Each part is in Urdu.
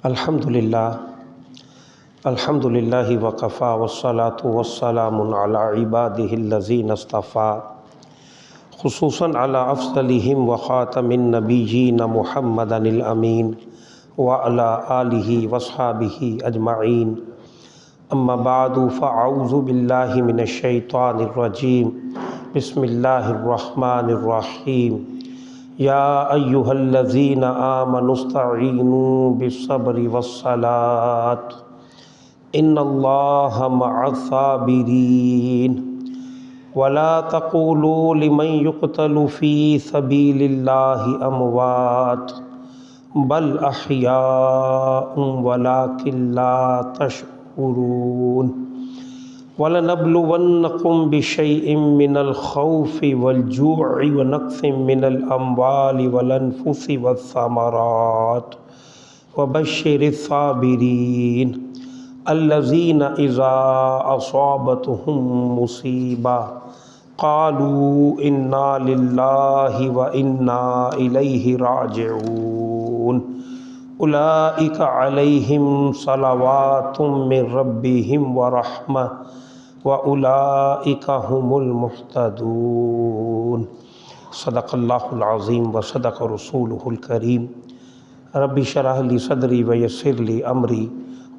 الحمدللہ وکفیٰ والصلاة والسلام علی عبادہ الذین اصطفیٰ خصوصاً علی افضلہم وخاتم النبیین محمد الامین وعلی آلہ واصحابہ اجمعین اما بعد فاعوذ باللہ من الشیطان الرجیم بسم اللہ الرحمن الرحیم یا ایہا الذین آمنوا استعینوا بالصبر والصلاۃ ان اللہ مع الصابرین ولا تقولوا لمن يقتل في سبيل الله اموات بل احیاء ولكن لا تشعرون وَلَنَبْلُوَنَّكُمْ بِشَيْءٍ مِّنَ الْخَوْفِ وَالْجُوعِ وَنَقْصٍ مِّنَ الْأَمْوَالِ وَالْأَنفُسِ وَالثَّمَرَاتِ وَبَشِّرِ الصَّابِرِينَ الَّذِينَ إِذَا أَصَابَتْهُم مُّصِيبَةٌ قَالُوا إِنَّا لِلَّهِ وَإِنَّا إِلَيْهِ رَاجِعُونَ اولئک علیہم صلوات من ربہم ورحمہ واولئک هم المہتدون۔ صدق اللہ العظیم وصدق رسولہ الکریم۔ رب اشرح لی صدری ویسر لی امری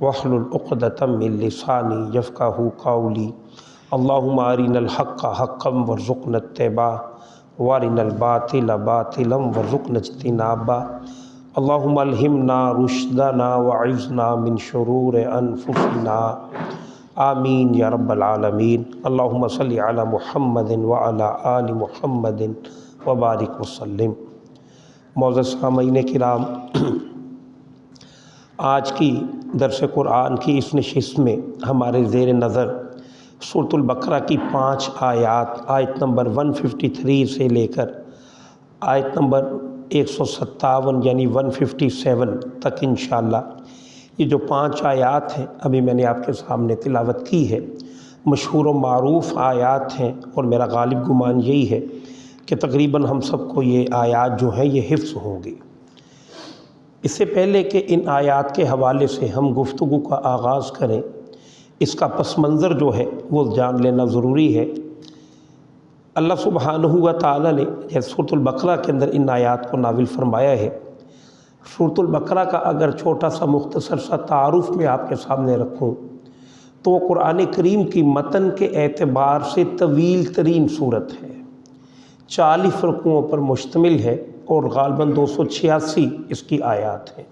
واحلل عقدۃ من لسانی یفقہوا قولی۔ اللہم ارنا الحق حقا وارزقنا اتباعہ وارنا الباطل باطلا وارزقنا اجتنابہ۔ اللہم الہمنا رشدنا وعذنا من شرور انفسنا آمین یا رب العالمین۔ اللہم صلی علی محمد وعلی آل محمد وبارک وسلم۔ معزز سامعین کرام، آج کی درس قرآن کی اس نشست میں ہمارے زیر نظر سورۃ البقرہ کی 5 آیات، آیت نمبر 153 سے لے کر آیت نمبر 157 یعنی 157 تک انشاءاللہ یہ جو 5 آیات ہیں ابھی میں نے آپ کے سامنے تلاوت کی ہے، مشہور و معروف آیات ہیں، اور میرا غالب گمان یہی ہے کہ تقریباً ہم سب کو یہ آیات جو ہیں یہ حفظ ہوں گی۔ اس سے پہلے کہ ان آیات کے حوالے سے ہم گفتگو کا آغاز کریں، اس کا پس منظر جو ہے وہ جان لینا ضروری ہے۔ اللہ سبحانہ و تعالیٰ نے جیسے سورۃ البقرہ کے اندر ان آیات کو نازل فرمایا ہے۔ سورۃ البقرہ کا اگر چھوٹا سا مختصر سا تعارف میں آپ کے سامنے رکھوں تو وہ قرآن کریم کی متن کے اعتبار سے طویل ترین صورت ہے، 40 رکوعوں پر مشتمل ہے اور غالباً 286 اس کی آیات ہیں،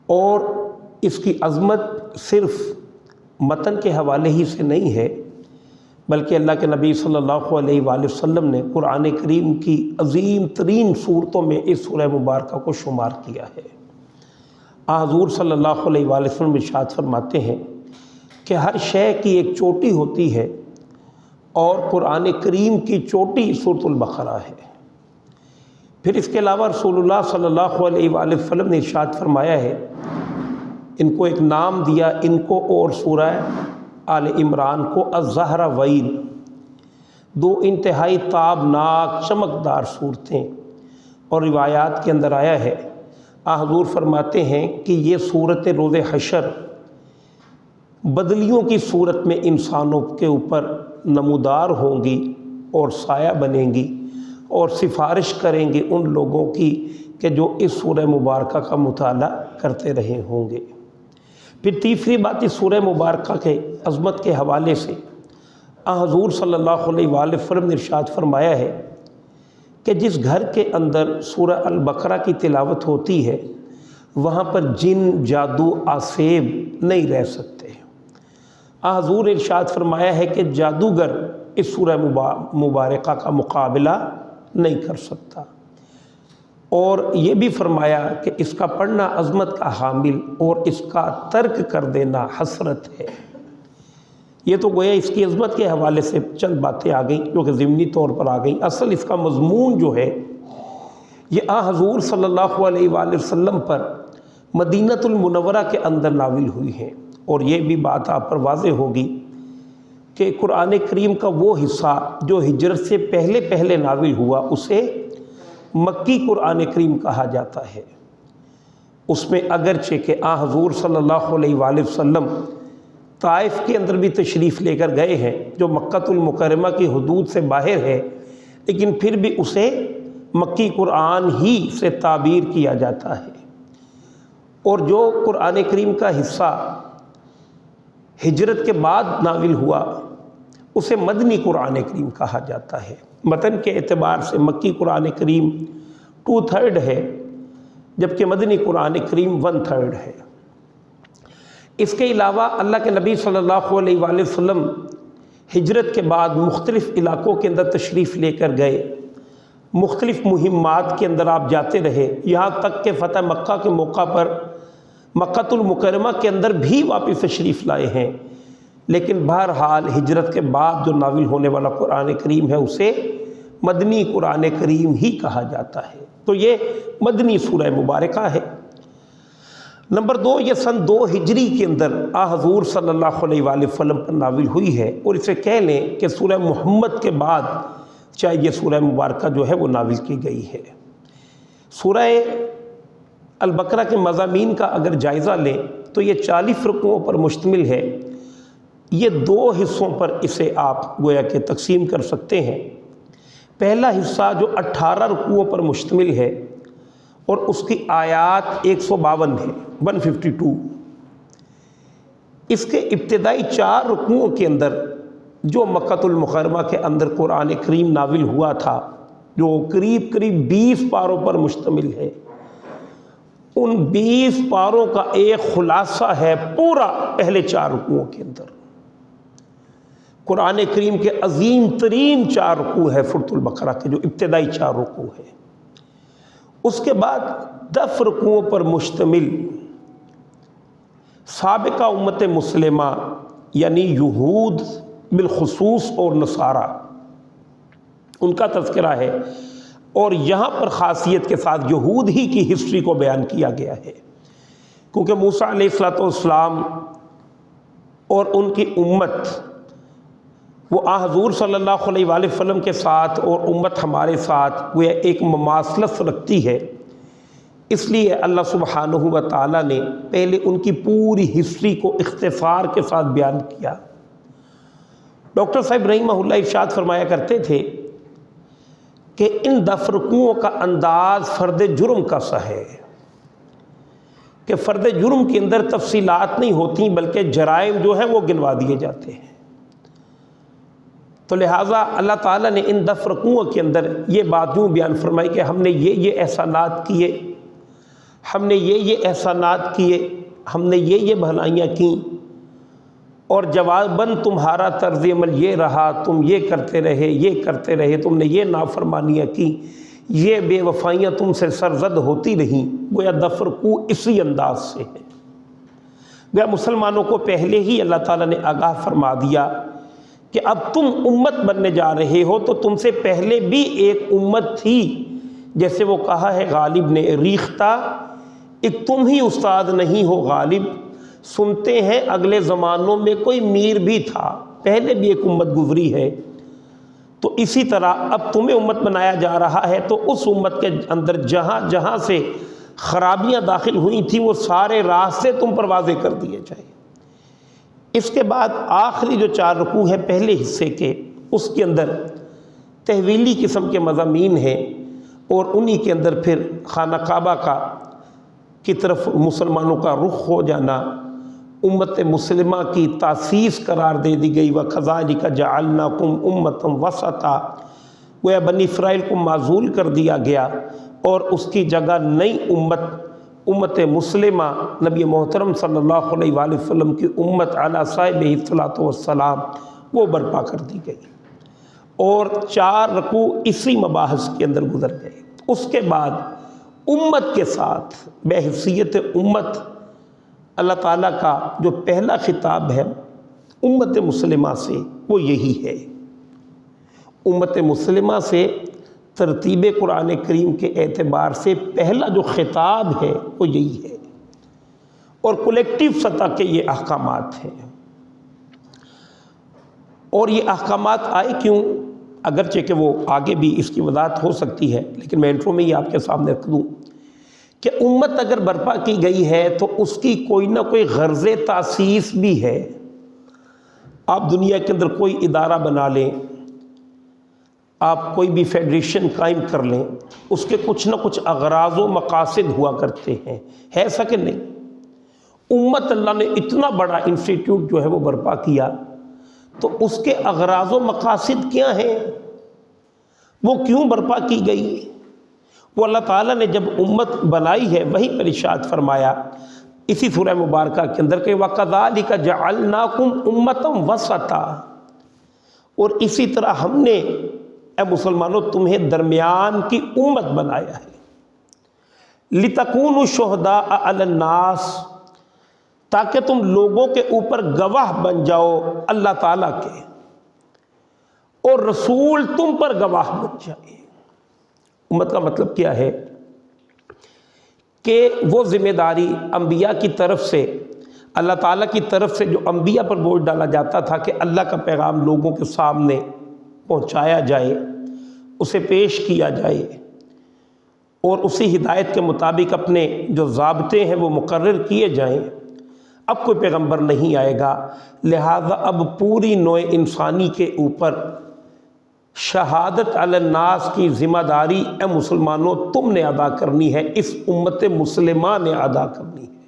اور اس کی عظمت صرف متن کے حوالے ہی سے نہیں ہے بلکہ اللہ کے نبی صلی اللہ علیہ وآلہ وسلم نے قرآن کریم کی عظیم ترین صورتوں میں اس سورہ مبارکہ کو شمار کیا ہے۔ حضور صلی اللہ علیہ وآلہ وسلم ارشاد فرماتے ہیں کہ ہر شے کی ایک چوٹی ہوتی ہے اور قرآن کریم کی چوٹی سورۃ البقرہ ہے۔ پھر اس کے علاوہ رسول اللہ صلی اللہ علیہ وآلہ وسلم نے ارشاد فرمایا ہے، ان کو ایک نام دیا ان کو اور سورہ آل عمران کو الزہراوین، 2 انتہائی تابناک چمکدار صورتیں، اور روایات کے اندر آیا ہے حضور فرماتے ہیں کہ یہ صورت روز حشر بدلیوں کی صورت میں انسانوں کے اوپر نمودار ہوں گی اور سایہ بنیں گی اور سفارش کریں گی ان لوگوں کی کہ جو اس سورہ مبارکہ کا مطالعہ کرتے رہے ہوں گے۔ پھر تیسری بات اس سورہ مبارکہ کے عظمت کے حوالے سے حضور صلی اللہ علیہ وآلہ وسلم نے ارشاد فرمایا ہے کہ جس گھر کے اندر سورہ البقرہ کی تلاوت ہوتی ہے وہاں پر جن، جادو، آسیب نہیں رہ سکتے۔ حضور نے ارشاد فرمایا ہے کہ جادوگر اس سورہ مبارکہ کا مقابلہ نہیں کر سکتا، اور یہ بھی فرمایا کہ اس کا پڑھنا عظمت کا حامل اور اس کا ترک کر دینا حسرت ہے۔ یہ تو گویا اس کی عظمت کے حوالے سے چند باتیں آ گئیں جو کہ ضمنی طور پر آ گئیں، اصل اس کا مضمون جو ہے یہ حضور صلی اللہ علیہ وآلہ وسلم پر مدینۃ المنورہ کے اندر نازل ہوئی ہے، اور یہ بھی بات آپ پر واضح ہوگی کہ قرآن کریم کا وہ حصہ جو ہجرت سے پہلے نازل ہوا اسے مکی قرآن کریم کہا جاتا ہے، اس میں اگرچہ کہ حضور صلی اللہ علیہ وآلہ وسلم طائف کے اندر بھی تشریف لے کر گئے ہیں جو مکۃ المکرمہ کی حدود سے باہر ہے، لیکن پھر بھی اسے مکی قرآن ہی سے تعبیر کیا جاتا ہے، اور جو قرآن کریم کا حصہ ہجرت کے بعد نازل ہوا اسے مدنی قرآن کریم کہا جاتا ہے۔ متن کے اعتبار سے مکی قرآن کریم 2/3 ہے، جبکہ مدنی قرآن کریم 1/3 ہے۔ اس کے علاوہ اللہ کے نبی صلی اللہ علیہ وآلہ وسلم ہجرت کے بعد مختلف علاقوں کے اندر تشریف لے کر گئے، مختلف مہمات کے اندر آپ جاتے رہے، یہاں تک کہ فتح مکہ کے موقع پر مکۃ المکرمہ کے اندر بھی واپس تشریف لائے ہیں، لیکن بہرحال ہجرت کے بعد جو نازل ہونے والا قرآن کریم ہے اسے مدنی قرآن کریم ہی کہا جاتا ہے۔ تو یہ مدنی سورہ مبارکہ ہے۔ نمبر 2، یہ سن 2 ہجری کے اندر حضور صلی اللہ علیہ وآلہ وسلم پر نازل ہوئی ہے، اور اسے کہہ لیں کہ سورہ محمد کے بعد چاہے یہ سورہ مبارکہ جو ہے وہ نازل کی گئی ہے۔ سورہ البقرہ کے مضامین کا اگر جائزہ لیں تو یہ 40 رکوعوں پر مشتمل ہے۔ یہ 2 حصوں پر اسے آپ گویا کہ تقسیم کر سکتے ہیں۔ پہلا حصہ جو 18 رکوعوں پر مشتمل ہے اور اس کی آیات 152 ہے، 152۔ اس کے ابتدائی 4 رکوعوں کے اندر جو مکۃ المکرمہ کے اندر قرآن کریم نازل ہوا تھا، جو قریب 20 پاروں پر مشتمل ہے، ان 20 پاروں کا ایک خلاصہ ہے پورا پہلے 4 رکوعوں کے اندر۔ قرآن کریم کے عظیم ترین 4 رکوع ہے سورۃ البقرہ کے، جو ابتدائی 4 رکوع ہے۔ اس کے بعد 10 رکوعوں پر مشتمل سابقہ امت مسلمہ یعنی یہود بالخصوص اور نصارہ، ان کا تذکرہ ہے، اور یہاں پر خاصیت کے ساتھ یہود ہی کی ہسٹری کو بیان کیا گیا ہے، کیونکہ موسیٰ علیہ السلام اور ان کی امت وہ حضور صلی اللہ علیہ وآلہ وسلم کے ساتھ اور امت ہمارے ساتھ وہ ایک مماثلت رکھتی ہے، اس لیے اللہ سبحانہ و تعالیٰ نے پہلے ان کی پوری ہسٹری کو اختصار کے ساتھ بیان کیا۔ ڈاکٹر صاحب رحمہ اللہ ارشاد فرمایا کرتے تھے کہ ان 10 رکوعوں کا انداز فرد جرم کا سا ہے، کہ فرد جرم کے اندر تفصیلات نہیں ہوتی بلکہ جرائم جو ہیں وہ گنوا دیے جاتے ہیں۔ تو لہٰذا اللہ تعالیٰ نے ان 10 رکوعوں کے اندر یہ بات یوں بیان فرمائی کہ ہم نے یہ احسانات کیے، ہم نے یہ احسانات کیے، ہم نے یہ بھلائیاں کیں، اور جواباً تمہارا طرز عمل یہ رہا، تم یہ کرتے رہے، تم نے یہ نافرمانیاں کی، یہ بے وفائیاں تم سے سرزد ہوتی رہیں۔ گویا 10 رکوع اسی انداز سے ہے۔ گویا مسلمانوں کو پہلے ہی اللہ تعالیٰ نے آگاہ فرما دیا کہ اب تم امت بننے جا رہے ہو، تو تم سے پہلے بھی ایک امت تھی، جیسے وہ کہا ہے غالب نے، ریختہ ایک تم ہی استاد نہیں ہو غالب، سنتے ہیں اگلے زمانوں میں کوئی میر بھی تھا، پہلے بھی ایک امت گزری ہے، تو اسی طرح اب تمہیں امت بنایا جا رہا ہے، تو اس امت کے اندر جہاں جہاں سے خرابیاں داخل ہوئی تھیں وہ سارے راستے تم پر واضح کر دیے جائیں۔ اس کے بعد آخری جو 4 رکوع ہے پہلے حصے کے، اس کے اندر تحویلی قسم کے مضامین ہیں، اور انہی کے اندر پھر خانہ کعبہ کی طرف مسلمانوں کا رخ ہو جانا، امت مسلمہ کی تاسیس قرار دے دی گئی، وَكَذَلِكَ جَعَلْنَاكُمْ أُمَّةً وَسَطًا، گویا بنی اسرائیل کو معزول کر دیا گیا، اور اس کی جگہ نئی امت مسلمہ نبی محترم صلی اللہ علیہ وآلہ وسلم کی امت علی صاحبہ الصلاۃ والسلام وہ برپا کر دی گئی، اور 4 رکوع اسی مباحث کے اندر گزر گئے۔ اس کے بعد امت کے ساتھ بحیثیت امت اللہ تعالیٰ کا جو پہلا خطاب ہے امت مسلمہ سے وہ یہی ہے۔ امت مسلمہ سے ترتیب قرآن کریم کے اعتبار سے پہلا جو خطاب ہے وہ یہی ہے، اور کولیکٹیو سطح کے یہ احکامات ہیں۔ اور یہ احکامات آئے کیوں، اگرچہ کہ وہ آگے بھی اس کی وضاحت ہو سکتی ہے، لیکن میں انٹرو میں ہی آپ کے سامنے رکھ دوں کہ امت اگر برپا کی گئی ہے تو اس کی کوئی نہ کوئی غرض تاسیس بھی ہے۔ آپ دنیا کے اندر کوئی ادارہ بنا لیں، آپ کوئی بھی فیڈریشن قائم کر لیں، اس کے کچھ نہ کچھ اغراض و مقاصد ہوا کرتے ہیں، ہے ایسا کہ نہیں؟ امت اللہ نے اتنا بڑا انسٹیٹیوٹ جو ہے وہ برپا کیا تو اس کے اغراض و مقاصد کیا ہیں؟ وہ کیوں برپا کی گئی؟ وہ اللہ تعالیٰ نے جب امت بنائی ہے وہیں پر ارشاد فرمایا اسی سورہ مبارکہ کے اندر کہ وَكَذَلِكَ جَعَلْنَاكُمْ أُمَّةً وَسَطًا، اور اسی طرح ہم نے اے مسلمانوں تمہیں درمیان کی امت بنایا ہے، لِتَكُونُوا شُهَدَاءَ عَلَى النَّاسِ، تاکہ تم لوگوں کے اوپر گواہ بن جاؤ اللہ تعالیٰ کے، اور رسول تم پر گواہ بن جائے۔ امت کا مطلب کیا ہے کہ وہ ذمہ داری انبیاء کی طرف سے، اللہ تعالیٰ کی طرف سے جو انبیاء پر بوجھ ڈالا جاتا تھا کہ اللہ کا پیغام لوگوں کے سامنے پہنچایا جائے، اسے پیش کیا جائے اور اسی ہدایت کے مطابق اپنے جو ضابطے ہیں وہ مقرر کیے جائیں۔ اب کوئی پیغمبر نہیں آئے گا، لہذا اب پوری نوع انسانی کے اوپر شہادت علی الناس کی ذمہ داری اے مسلمانوں تم نے ادا کرنی ہے، اس امت مسلمہ نے ادا کرنی ہے۔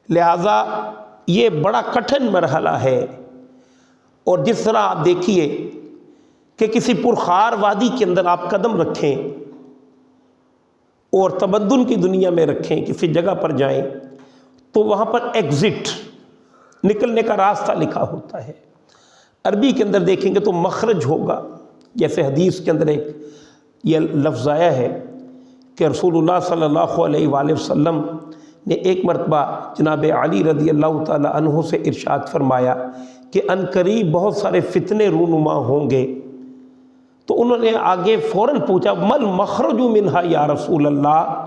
لہذا یہ بڑا کٹھن مرحلہ ہے، اور جس طرح آپ دیکھیے کہ کسی پرخار وادی کے اندر آپ قدم رکھیں اور تمدن کی دنیا میں رکھیں، کسی جگہ پر جائیں تو وہاں پر ایگزٹ، نکلنے کا راستہ لکھا ہوتا ہے۔ عربی کے اندر دیکھیں گے تو مخرج ہوگا، جیسے حدیث کے اندر ایک یہ لفظ آیا ہے کہ رسول اللہ صلی اللہ علیہ وآلہ وسلم نے ایک مرتبہ جناب علی رضی اللہ تعالی عنہ سے ارشاد فرمایا کہ ان قریب بہت سارے فتنے رونما ہوں گے، تو انہوں نے آگے فوراً پوچھا مل مخرج منہا یا رسول اللہ،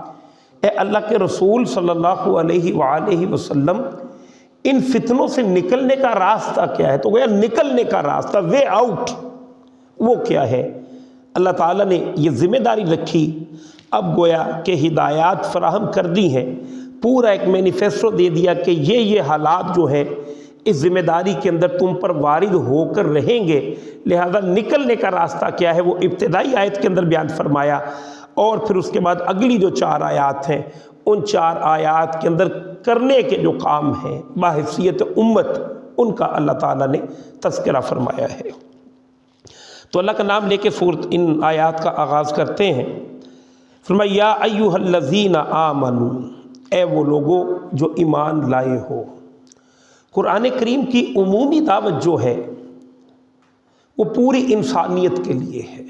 اے اللہ کے رسول صلی اللہ علیہ وآلہ وسلم ان فتنوں سے نکلنے کا راستہ کیا ہے؟ تو گویا نکلنے کا راستہ، وے آؤٹ، وہ کیا ہے؟ اللہ تعالیٰ نے یہ ذمہ داری رکھی، اب گویا کہ ہدایات فراہم کر دی ہیں، پورا ایک مینیفیسٹو دے دیا کہ یہ حالات جو ہیں اس ذمہ داری کے اندر تم پر وارد ہو کر رہیں گے، لہذا نکلنے کا راستہ کیا ہے وہ ابتدائی آیت کے اندر بیان فرمایا، اور پھر اس کے بعد اگلی جو 4 آیات ہیں ان 4 آیات کے اندر کرنے کے جو کام ہیں بحیثیت امت، ان کا اللہ تعالیٰ نے تذکرہ فرمایا ہے۔ تو اللہ کا نام لے کے سورت ان آیات کا آغاز کرتے ہیں۔ فرمایا یا ایھا الذین آمنوا، اے وہ لوگوں جو ایمان لائے ہو۔ قرآن کریم کی عمومی دعوت جو ہے وہ پوری انسانیت کے لیے ہے،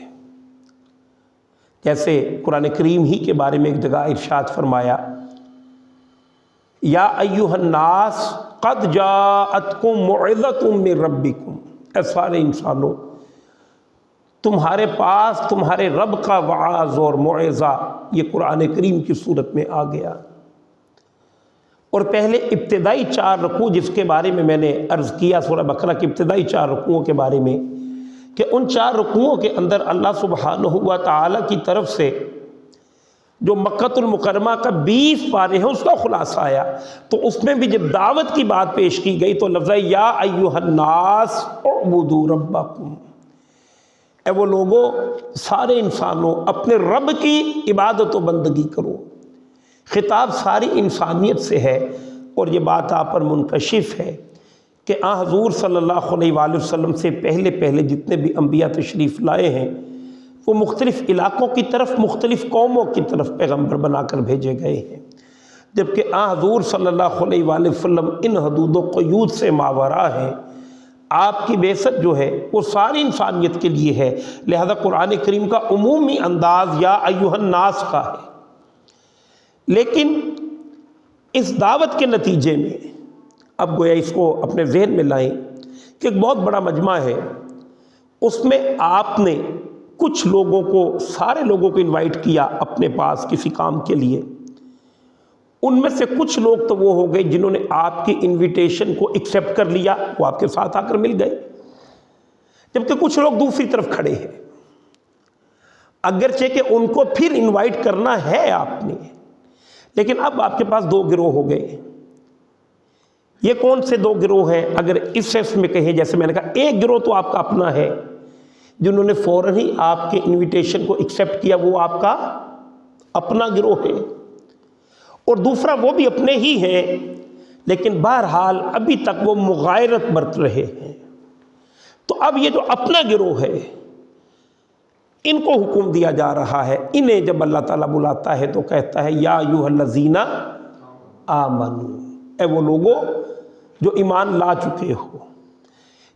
جیسے قرآن کریم ہی کے بارے میں ایک جگہ ارشاد فرمایا یا ایھا الناس قد جاءتکم موعظۃ من ربکم، اے سارے انسانوں تمہارے پاس تمہارے رب کا وعظ اور موعظہ یہ قرآن کریم کی صورت میں آ گیا۔ اور پہلے ابتدائی 4 رکوع جس کے بارے میں نے عرض کیا سورہ بقرہ کی ابتدائی 4 رکوعوں کے بارے میں، کہ ان 4 رکوعوں کے اندر اللہ سبحانہ و تعالیٰ کی طرف سے جو مکہ المکرمہ کا 20 پارے ہیں اس کا خلاصہ آیا، تو اس میں بھی جب دعوت کی بات پیش کی گئی تو لفظ یا ایھا الناس اعبدوا ربکم، اے وہ لوگوں سارے انسانوں اپنے رب کی عبادت و بندگی کرو۔ خطاب ساری انسانیت سے ہے، اور یہ بات آپ پر منکشف ہے کہ حضور صلی اللہ علیہ وآلہ وسلم سے پہلے جتنے بھی انبیاء تشریف لائے ہیں وہ مختلف علاقوں کی طرف، مختلف قوموں کی طرف پیغمبر بنا کر بھیجے گئے ہیں، جبکہ حضور صلی اللہ علیہ وآلہ وسلم ان حدود و قیود سے ماورا ہے۔ آپ کی بعثت جو ہے وہ ساری انسانیت کے لیے ہے، لہذا قرآن کریم کا عمومی انداز یا ایھا الناس کا ہے۔ لیکن اس دعوت کے نتیجے میں اب گویا اس کو اپنے ذہن میں لائیں کہ ایک بہت بڑا مجمع ہے، اس میں آپ نے کچھ لوگوں کو، سارے لوگوں کو انوائٹ کیا اپنے پاس کسی کام کے لیے۔ ان میں سے کچھ لوگ تو وہ ہو گئے جنہوں نے آپ کی انویٹیشن کو ایکسیپٹ کر لیا، وہ آپ کے ساتھ آ کر مل گئے، جبکہ کچھ لوگ دوسری طرف کھڑے ہیں۔ اگرچہ کہ ان کو پھر انوائٹ کرنا ہے آپ نے، لیکن اب آپ کے پاس دو گروہ ہو گئے۔ یہ کون سے دو گروہ ہیں؟ اگر اس سینس میں کہیں، جیسے میں نے کہا ایک گروہ تو آپ کا اپنا ہے، جنہوں نے فوراً ہی آپ کے انویٹیشن کو ایکسیپٹ کیا، وہ آپ کا اپنا گروہ ہے، اور دوسرا وہ بھی اپنے ہی ہیں لیکن بہرحال ابھی تک وہ مغایرت برت رہے ہیں۔ تو اب یہ جو اپنا گروہ ہے، ان کو حکم دیا جا رہا ہے، انہیں جب اللہ تعالیٰ بلاتا ہے تو کہتا ہے یا ایھا الذین آمنو، اے وہ لوگوں جو ایمان لا چکے ہو،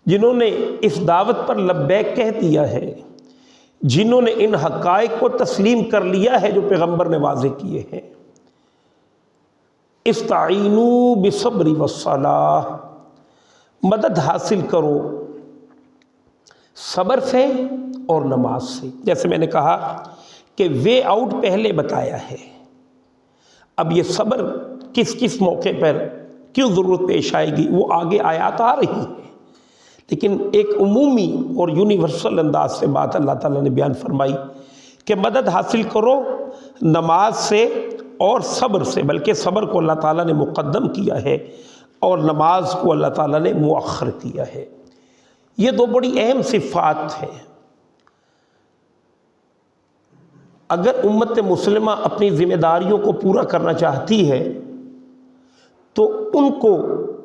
جنہوں نے اس دعوت پر لبیک کہہ دیا ہے، جنہوں نے ان حقائق کو تسلیم کر لیا ہے جو پیغمبر نے واضح کیے ہیں، استعینوا بالصبر والصلاۃ، مدد حاصل کرو صبر سے اور نماز سے۔ جیسے میں نے کہا کہ وے آؤٹ پہلے بتایا ہے، اب یہ صبر کس کس موقع پر کیوں ضرورت پیش آئے گی وہ آگے آیات آ رہی ہیں، لیکن ایک عمومی اور یونیورسل انداز سے بات اللہ تعالیٰ نے بیان فرمائی کہ مدد حاصل کرو نماز سے اور صبر سے، بلکہ صبر کو اللہ تعالیٰ نے مقدم کیا ہے اور نماز کو اللہ تعالیٰ نے مؤخر کیا ہے۔ یہ دو بڑی اہم صفات ہیں۔ اگر امت مسلمہ اپنی ذمہ داریوں کو پورا کرنا چاہتی ہے تو ان کو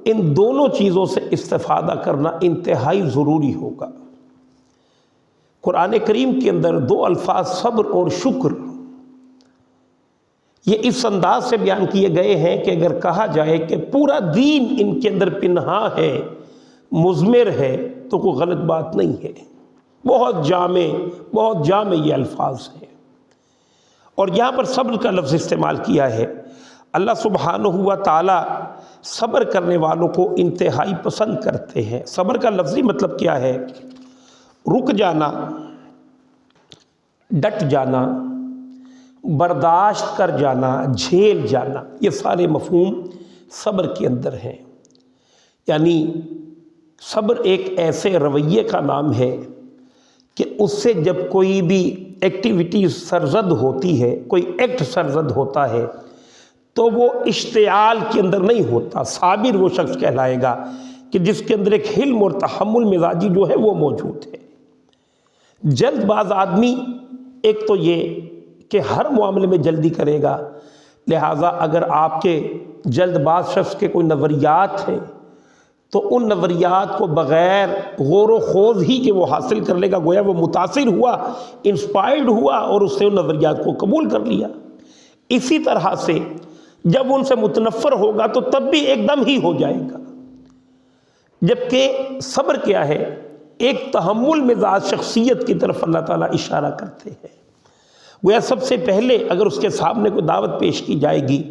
ان دونوں چیزوں سے استفادہ کرنا انتہائی ضروری ہوگا۔ قرآن کریم کے اندر دو الفاظ صبر اور شکر یہ اس انداز سے بیان کیے گئے ہیں کہ اگر کہا جائے کہ پورا دین ان کے اندر پنہاں ہے، مضمر ہے، تو کوئی غلط بات نہیں ہے۔ بہت جامع یہ الفاظ ہیں، اور یہاں پر صبر کا لفظ استعمال کیا ہے۔ اللہ سبحانہ و تعالی صبر کرنے والوں کو انتہائی پسند کرتے ہیں۔ صبر کا لفظی مطلب کیا ہے؟ رک جانا، ڈٹ جانا، برداشت کر جانا، جھیل جانا، یہ سارے مفہوم صبر کے اندر ہیں۔ یعنی صبر ایک ایسے رویے کا نام ہے کہ اس سے جب کوئی بھی ایکٹیویٹی سرزد ہوتی ہے، کوئی ایکٹ سرزد ہوتا ہے تو وہ اشتعال کے اندر نہیں ہوتا۔ صابر وہ شخص کہلائے گا کہ جس کے اندر ایک حلم اور تحمل مزاجی جو ہے وہ موجود ہے۔ جلد باز آدمی ایک تو یہ کہ ہر معاملے میں جلدی کرے گا، لہٰذا اگر آپ کے جلد باز شخص کے کوئی نظریات ہیں تو ان نظریات کو بغیر غور و خوض ہی کہ وہ حاصل کر لے گا، گویا وہ متاثر ہوا، انسپائرڈ ہوا اور اس سے ان نظریات کو قبول کر لیا۔ اسی طرح سے جب ان سے متنفر ہوگا تو تب بھی ایک دم ہی ہو جائے گا۔ جبکہ صبر کیا ہے؟ ایک تحمل مزاج شخصیت کی طرف اللہ تعالیٰ اشارہ کرتے ہیں۔ گویا سب سے پہلے اگر اس کے سامنے کوئی دعوت پیش کی جائے گی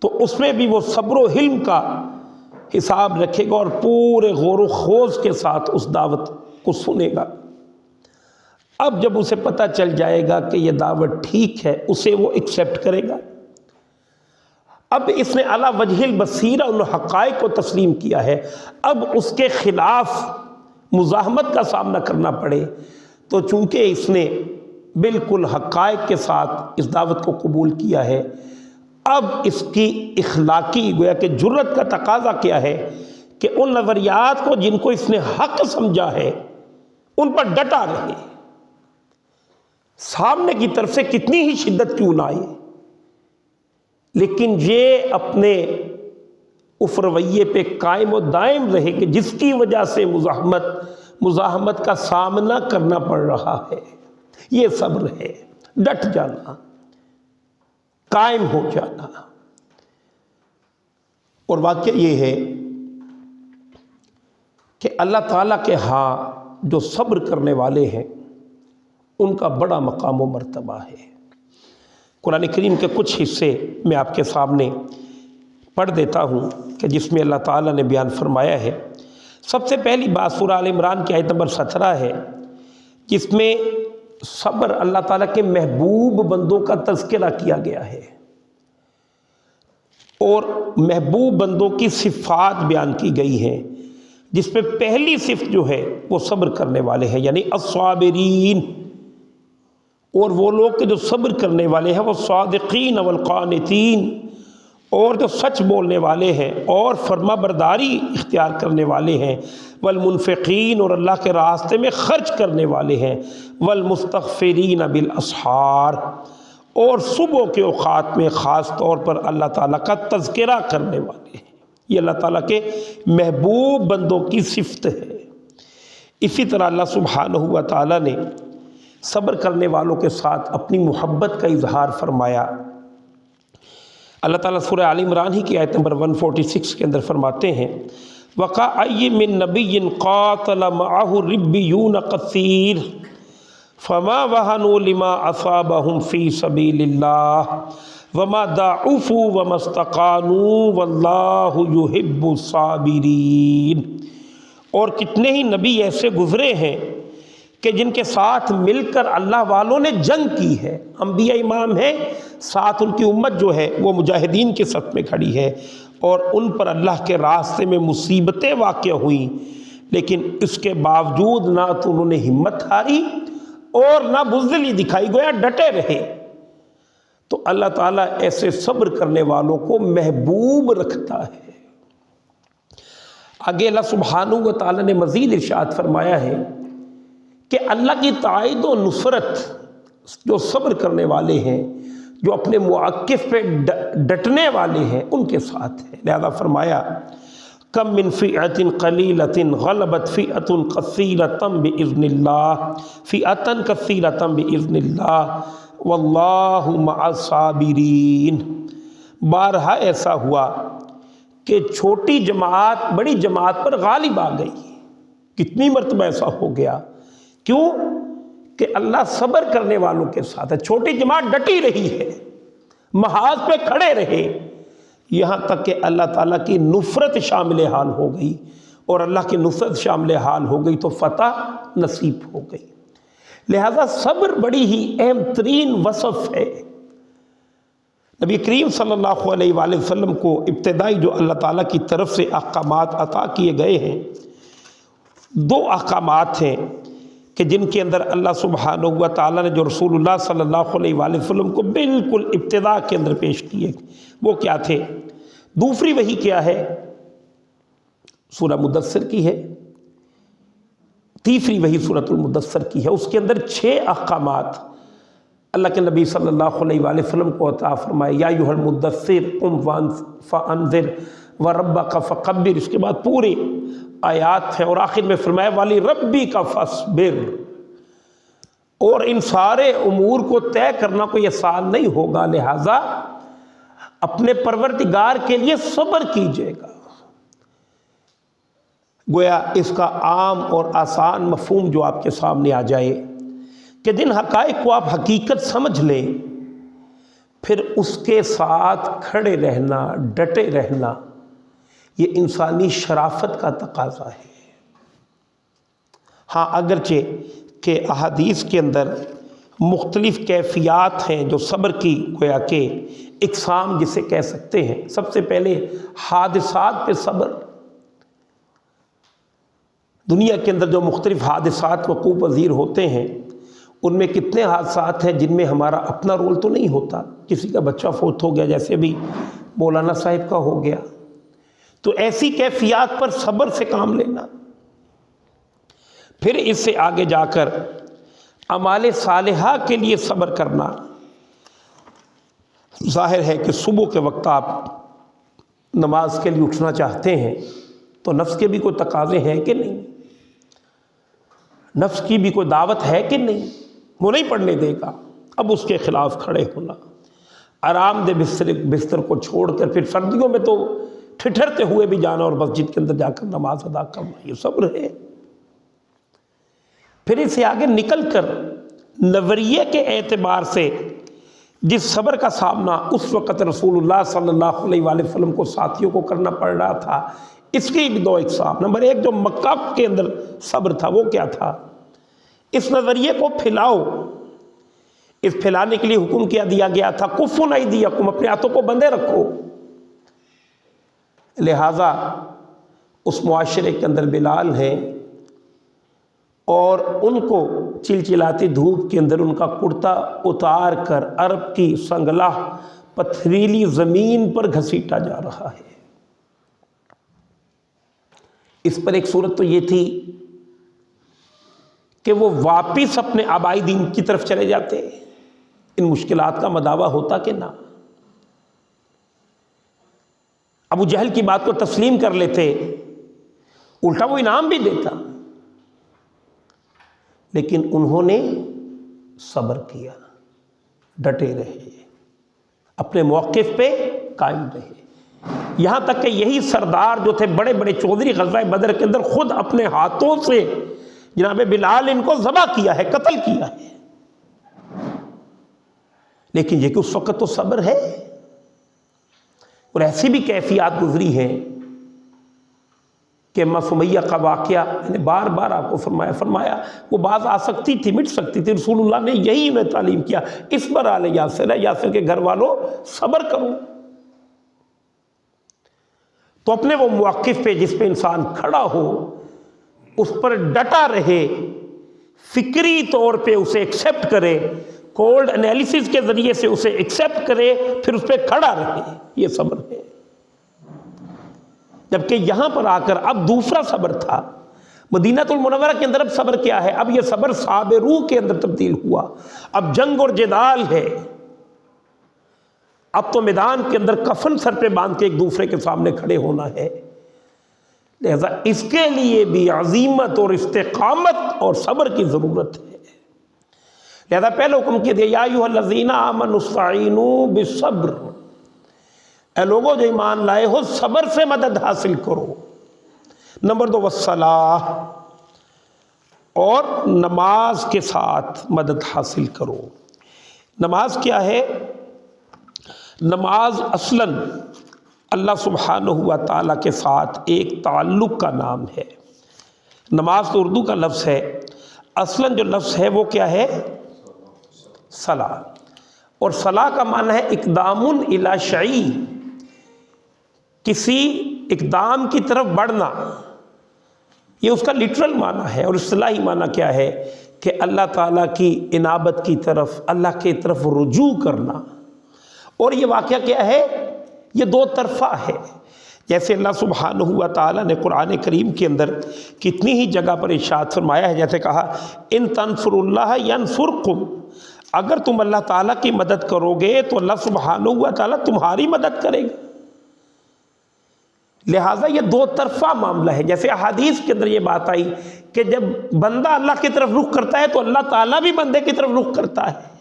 تو اس میں بھی وہ صبر و حلم کا حساب رکھے گا اور پورے غور و خوض کے ساتھ اس دعوت کو سنے گا۔ اب جب اسے پتہ چل جائے گا کہ یہ دعوت ٹھیک ہے، اسے وہ ایکسیپٹ کرے گا۔ اب اس نے علی وجہ البصیرہ ان حقائق کو تسلیم کیا ہے، اب اس کے خلاف مزاحمت کا سامنا کرنا پڑے تو چونکہ اس نے بالکل حقائق کے ساتھ اس دعوت کو قبول کیا ہے، اب اس کی اخلاقی گویا کہ جرت کا تقاضا کیا ہے کہ ان نظریات کو جن کو اس نے حق سمجھا ہے ان پر ڈٹا رہے، سامنے کی طرف سے کتنی ہی شدت کیوں نہ آئے، لیکن یہ اپنے اس رویے پہ قائم و دائم رہے کہ جس کی وجہ سے مزاحمت کا سامنا کرنا پڑ رہا ہے۔ یہ صبر ہے، ڈٹ جانا، قائم ہو جانا۔ اور واقعہ یہ ہے کہ اللہ تعالیٰ کے ہاں جو صبر کرنے والے ہیں ان کا بڑا مقام و مرتبہ ہے۔ قرآن کریم کے کچھ حصے میں آپ کے سامنے پڑھ دیتا ہوں کہ جس میں اللہ تعالیٰ نے بیان فرمایا ہے۔ سب سے پہلی بات سورہ آل عمران کی آیت نمبر 17 ہے، جس میں صبر اللہ تعالیٰ کے محبوب بندوں کا تذکرہ کیا گیا ہے اور محبوب بندوں کی صفات بیان کی گئی ہیں، جس میں پہلی صفت جو ہے وہ صبر کرنے والے ہیں، یعنی الصابرین۔ اور وہ لوگ کہ جو صبر کرنے والے ہیں، وہ صادقین والقانتین، اور جو سچ بولنے والے ہیں اور فرما برداری اختیار کرنے والے ہیں، والمنفقین، اور اللہ کے راستے میں خرچ کرنے والے ہیں، والمستغفرین بالاسحار، اور صبح کے اوقات میں خاص طور پر اللہ تعالیٰ کا تذکرہ کرنے والے ہیں۔ یہ اللہ تعالیٰ کے محبوب بندوں کی صفت ہے۔ اسی طرح اللہ سبحانہ و تعالیٰ نے صبر کرنے والوں کے ساتھ اپنی محبت کا اظہار فرمایا۔ اللہ تعالیٰ سورہ آل عمران ہی کی آیت نمبر 146 کے اندر فرماتے ہیں، وَكَأَيٍّ مِّن نَبِيٍّ قَاتَلَ مَعَهُ رِبِّيُّونَ كَثِيرٌ فَمَا وَهَنُوا لِمَا أَصَابَهُمْ فِي سَبِيلِ اللَّهِ وَمَا ضَعُفُوا وَمَا اسْتَقَامُوا وَاللَّهُ يُحِبُّ الصَّابِرِينَ۔ اور کتنے ہی نبی ایسے گزرے ہیں کہ جن کے ساتھ مل کر اللہ والوں نے جنگ کی ہے، انبیاء امام ہیں، ساتھ ان کی امت جو ہے وہ مجاہدین کے صف میں کھڑی ہے، اور ان پر اللہ کے راستے میں مصیبتیں واقع ہوئیں، لیکن اس کے باوجود نہ تو انہوں نے ہمت ہاری اور نہ بزدلی دکھائی، گویا ڈٹے رہے۔ تو اللہ تعالیٰ ایسے صبر کرنے والوں کو محبوب رکھتا ہے۔ آگے اللہ سبحانہ و تعالیٰ نے مزید ارشاد فرمایا ہے کہ اللہ کی تائید و نصرت جو صبر کرنے والے ہیں، جو اپنے موقف پہ ڈٹنے والے ہیں، ان کے ساتھ ہے۔ لہذا فرمایا، کم من فئۃ قلیلۃ غلبت فئۃ کثیرۃ بإذن اللہ، فئۃ کثیرۃ بإذن اللہ واللہ مع الصابرین۔ بارہا ایسا ہوا کہ چھوٹی جماعت بڑی جماعت پر غالب آ گئی۔ کتنی مرتبہ ایسا ہو گیا؟ کیوں کہ اللہ صبر کرنے والوں کے ساتھ ہے۔ چھوٹی جماعت ڈٹی رہی ہے، محاذ پہ کھڑے رہے، یہاں تک کہ اللہ تعالیٰ کی نصرت شامل حال ہو گئی، اور اللہ کی نصرت شامل حال ہو گئی تو فتح نصیب ہو گئی۔ لہذا صبر بڑی ہی اہم ترین وصف ہے۔ نبی کریم صلی اللہ علیہ وآلہ وسلم کو ابتدائی جو اللہ تعالیٰ کی طرف سے احکامات عطا کیے گئے ہیں، دو احکامات ہیں کہ جن کے اندر اللہ سبحانہ و تعالیٰ نے جو رسول اللہ صلی اللہ علیہ وآلہ وسلم کو بالکل ابتدا کے اندر پیش کیے، وہ کیا تھے؟ دوسری وحی کیا ہے؟ سورہ مدثر کی ہے، تیسری وحی سورۃ المدثر کی ہے۔ اس کے اندر 6 احکامات اللہ کے نبی صلی اللہ علیہ وآلہ وسلم کو عطا فرمائے۔ یا ایھا المدثر قم فانذر وربک فکبر، اس کے بعد پوری آیات ہیں، اور آخر میں فرمایا وَلِرَبِّکَ فَاصْبِرْ۔ اور ان سارے امور کو طے کرنا کوئی آسان نہیں ہوگا، لہٰذا اپنے پروردگار کے لیے صبر کیجیے گا۔ گویا اس کا عام اور آسان مفہوم جو آپ کے سامنے آ جائے کہ جن حقائق کو آپ حقیقت سمجھ لیں، پھر اس کے ساتھ کھڑے رہنا، ڈٹے رہنا، یہ انسانی شرافت کا تقاضا ہے۔ ہاں اگرچہ کہ احادیث کے اندر مختلف کیفیات ہیں جو صبر کی، گویا کہ اقسام جسے کہہ سکتے ہیں۔ سب سے پہلے حادثات پہ صبر۔ دنیا کے اندر جو مختلف حادثات وقوع پذیر ہوتے ہیں، ان میں کتنے حادثات ہیں جن میں ہمارا اپنا رول تو نہیں ہوتا۔ کسی کا بچہ فوت ہو گیا، جیسے بھی مولانا صاحب کا ہو گیا، تو ایسی کیفیات پر صبر سے کام لینا۔ پھر اس سے آگے جا کر اعمال صالحہ کے لیے صبر کرنا۔ ظاہر ہے کہ صبح کے وقت آپ نماز کے لیے اٹھنا چاہتے ہیں تو نفس کے بھی کوئی تقاضے ہیں کہ نہیں، نفس کی بھی کوئی دعوت ہے کہ نہیں، وہ نہیں پڑھنے دے گا۔ اب اس کے خلاف کھڑے ہونا، آرام دہ بستر کو چھوڑ کر پھر سردیوں میں تو ٹھٹھرتے ہوئے بھی جانا اور مسجد کے اندر جا کر نماز ادا کرنا، یہ صبر ہے۔ پھر اس سے آگے نکل کر نظریے کے اعتبار سے جس صبر کا سامنا اس وقت رسول اللہ صلی اللہ علیہ وآلہ وسلم کو ساتھیوں کو کرنا پڑ رہا تھا، اس کی بھی 2 اقسام۔ نمبر 1 جو مکہ کے اندر صبر تھا، وہ کیا تھا؟ اس نظریے کو پھیلاؤ۔ اس پھیلانے کے لیے حکم کیا دیا گیا تھا، کفوا ایدیکم، اپنے ہاتھوں کو بندھے رکھو۔ لہٰذا اس معاشرے کے اندر بلال ہیں، اور ان کو چلچلاتی دھوپ کے اندر ان کا کرتا اتار کر عرب کی سنگلاہ پتھریلی زمین پر گھسیٹا جا رہا ہے۔ اس پر ایک صورت تو یہ تھی کہ وہ واپس اپنے آبائی دین کی طرف چلے جاتے، ان مشکلات کا مداوع ہوتا کہ نہ، ابو جہل کی بات کو تسلیم کر لیتے، الٹا وہ انعام بھی دیتا، لیکن انہوں نے صبر کیا، ڈٹے رہے، اپنے موقف پہ قائم رہے، یہاں تک کہ یہی سردار جو تھے بڑے بڑے چودھری غزوہ بدر کے اندر خود اپنے ہاتھوں سے جناب بلال ان کو ذبح کیا ہے، قتل کیا ہے، لیکن یہ کہ اس وقت تو صبر ہے، اور ایسی بھی کیفیات گزری ہیں کہ اماں سمیہ کا واقعہ میں نے بار بار آپ کو فرمایا وہ باز آ سکتی تھی، مٹ سکتی تھی، رسول اللہ نے یہی انہیں تعلیم کیا، اس پر آل یاسر ہے، یاسر کے گھر والوں صبر کرو۔ تو اپنے وہ موقف پہ جس پہ انسان کھڑا ہو اس پر ڈٹا رہے، فکری طور پہ اسے ایکسیپٹ کرے، کولڈ انالیسس کے ذریعے سے اسے ایکسیپٹ کرے، پھر اس پہ کھڑا رہے، یہ صبر ہے۔ جبکہ یہاں پر آ کر اب دوسرا صبر تھا، مدینہ المنورہ کے اندر اب صبر کیا ہے؟ اب یہ صبر صابرو کے اندر تبدیل ہوا، اب جنگ اور جدال ہے، اب تو میدان کے اندر کفن سر پہ باندھ کے ایک دوسرے کے سامنے کھڑے ہونا ہے، لہذا اس کے لیے بھی عزیمت اور استقامت اور صبر کی ضرورت ہے۔ لہذا پہلے حکم کیا دیا یا ایھا الذین آمنوا استعینوا بالصبر، اے لوگوں جو ایمان لائے ہو صبر سے مدد حاصل کرو۔ نمبر 2 والصلاۃ، اور نماز کے ساتھ مدد حاصل کرو۔ نماز کیا ہے؟ نماز اصلاً اللہ سبحانہ و تعالیٰ کے ساتھ ایک تعلق کا نام ہے۔ نماز تو اردو کا لفظ ہے، اصلاً جو لفظ ہے وہ کیا ہے؟ صلاۃ، اور صلاۃ کا معنی ہے اقدام الی شیء، کسی اقدام کی طرف بڑھنا، یہ اس کا لٹرل معنی ہے، اور اصطلاحی معنی کیا ہے کہ اللہ تعالیٰ کی انابت کی طرف، اللہ کی طرف رجوع کرنا۔ اور یہ واقعہ کیا ہے؟ یہ دو طرفہ ہے، جیسے اللہ سبحانہ و تعالیٰ نے قرآن کریم کے اندر کتنی ہی جگہ پر ارشاد فرمایا ہے، جیسے کہا ان تنصروا اللہ ینصرکم، اگر تم اللہ تعالیٰ کی مدد کرو گے تو اللہ سبحانہ و تعالیٰ تمہاری مدد کرے گا۔ لہٰذا یہ دو طرفہ معاملہ ہے، جیسے احادیث کے اندر یہ بات آئی کہ جب بندہ اللہ کی طرف رخ کرتا ہے تو اللہ تعالیٰ بھی بندے کی طرف رخ کرتا ہے،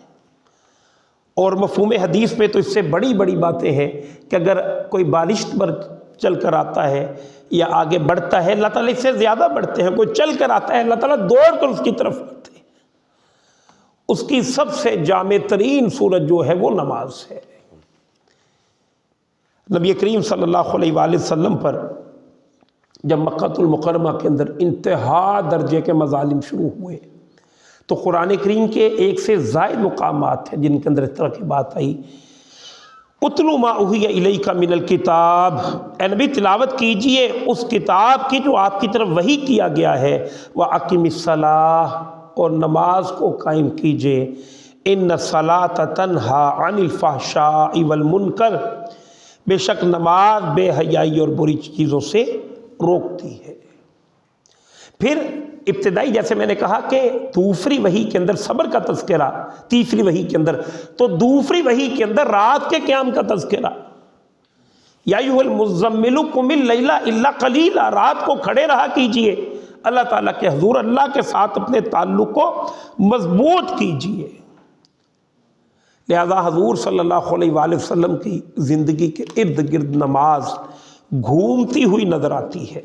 اور مفہوم حدیث میں تو اس سے بڑی بڑی باتیں ہیں کہ اگر کوئی بالشت پر چل کر آتا ہے یا آگے بڑھتا ہے اللہ تعالیٰ اس سے زیادہ بڑھتے ہیں، کوئی چل کر آتا ہے اللہ تعالیٰ دوڑ کر اس کی طرف آتے ہیں۔ اس کی سب سے جامع ترین صورت جو ہے وہ نماز ہے۔ نبی کریم صلی اللہ علیہ وآلہ وسلم پر جب مکہ المکرمہ کے اندر انتہا درجے کے مظالم شروع ہوئے تو قرآن کریم کے ایک سے زائد مقامات ہیں جن کے اندر اس طرح کی بات آئی، اتلو ما اوحی الیک من الکتاب، اے نبی تلاوت کیجئے اس کتاب کی جو آپ کی طرف وحی کیا گیا ہے، وَأَقِمِ الصَّلَاةَ، اور نماز کو قائم کیجئے، ان الصلاۃ تنہی عن الفحشاء والمنکر، بے شک نماز بے حیائی اور بری چیزوں سے روکتی ہے۔ پھر ابتدائی جیسے میں نے کہا کہ دوسری وحی کے اندر صبر کا تذکرہ، تیسری وحی کے اندر، تو دوسری وحی کے اندر رات کے قیام کا تذکرہ، یا ایھا المزمل قم اللیل الا قلیلا، رات کو کھڑے رہا کیجئے اللہ تعالیٰ کے حضور، اللہ کے ساتھ اپنے تعلق کو مضبوط کیجئے۔ لہذا حضور صلی اللہ علیہ وآلہ وسلم کی زندگی کے ارد گرد نماز گھومتی ہوئی نظر آتی ہے۔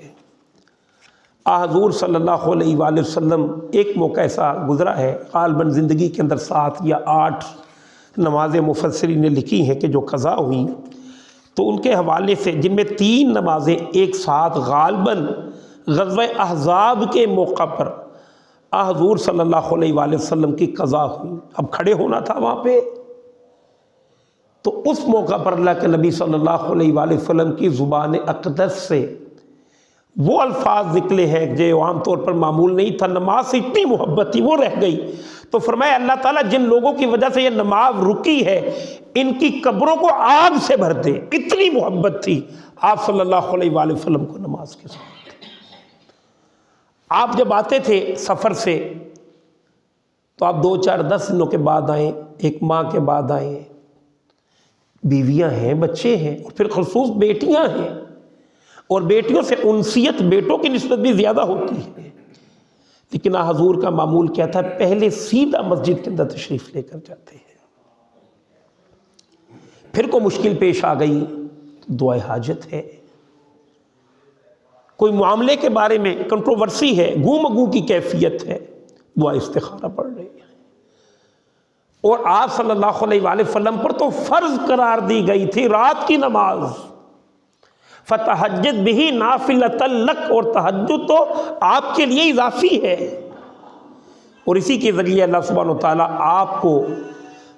حضور صلی اللہ علیہ وآلہ وسلم ایک موقع ایسا گزرا ہے، غالباً زندگی کے اندر 7 یا 8 نمازیں مفسرین نے لکھی ہیں کہ جو قضا ہوئیں، تو ان کے حوالے سے جن میں 3 نمازیں ایک ساتھ غالباً غزوہ احزاب کے موقع پر حضور صلی اللہ علیہ وآلہ وسلم کی قضا ہوئی، اب کھڑے ہونا تھا وہاں پہ، تو اس موقع پر اللہ کے نبی صلی اللہ علیہ وآلہ وسلم کی زبان اقدس سے وہ الفاظ نکلے ہیں جو عام طور پر معمول نہیں تھا، نماز سے اتنی محبت تھی وہ رہ گئی۔ تو فرمایا اللہ تعالیٰ جن لوگوں کی وجہ سے یہ نماز رکی ہے ان کی قبروں کو آگ سے بھر دے، اتنی محبت تھی آپ صلی اللہ علیہ وآلہ وسلم کو نماز کے ساتھ۔ آپ جب آتے تھے سفر سے تو آپ 2-4-10 دنوں کے بعد آئیں، 1 ماہ کے بعد آئیں، بیویاں ہیں، بچے ہیں، اور پھر خصوص بیٹیاں ہیں، اور بیٹیوں سے انسیت بیٹوں کی نسبت بھی زیادہ ہوتی ہے، لیکن حضور کا معمول کیا تھا؟ پہلے سیدھا مسجد کے اندر تشریف لے کر جاتے ہیں۔ پھر کوئی مشکل پیش آ گئی، دعائے حاجت ہے، کوئی معاملے کے بارے میں کنٹروورسی ہے، گو مگو کی کیفیت ہے، دعا استخارہ پڑھ رہے ہیں۔ اور آپ صلی اللہ علیہ وآلہ وسلم پر تو فرض قرار دی گئی تھی رات کی نماز، فتہجد بہ نافلۃ لک، اور تہجد تو آپ کے لیے اضافی ہے، اور اسی کے ذریعے اللہ سبحانہ وتعالیٰ آپ کو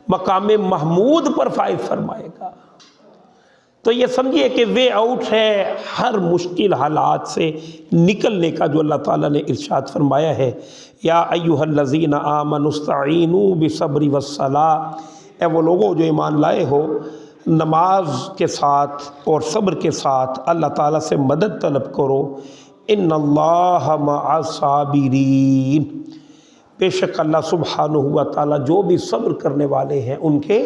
مقام محمود پر فائز فرمائے گا۔ تو یہ سمجھیے کہ وے آؤٹ ہے ہر مشکل حالات سے نکلنے کا، جو اللہ تعالیٰ نے ارشاد فرمایا ہے، یا ایھا الذین آمنوا استعینوا بالصبر والصلاۃ، اے وہ لوگوں جو ایمان لائے ہو، نماز کے ساتھ اور صبر کے ساتھ اللہ تعالیٰ سے مدد طلب کرو، ان اللہ مع الصابرین، بے شک اللہ سبحانہ و تعالیٰ جو بھی صبر کرنے والے ہیں ان کے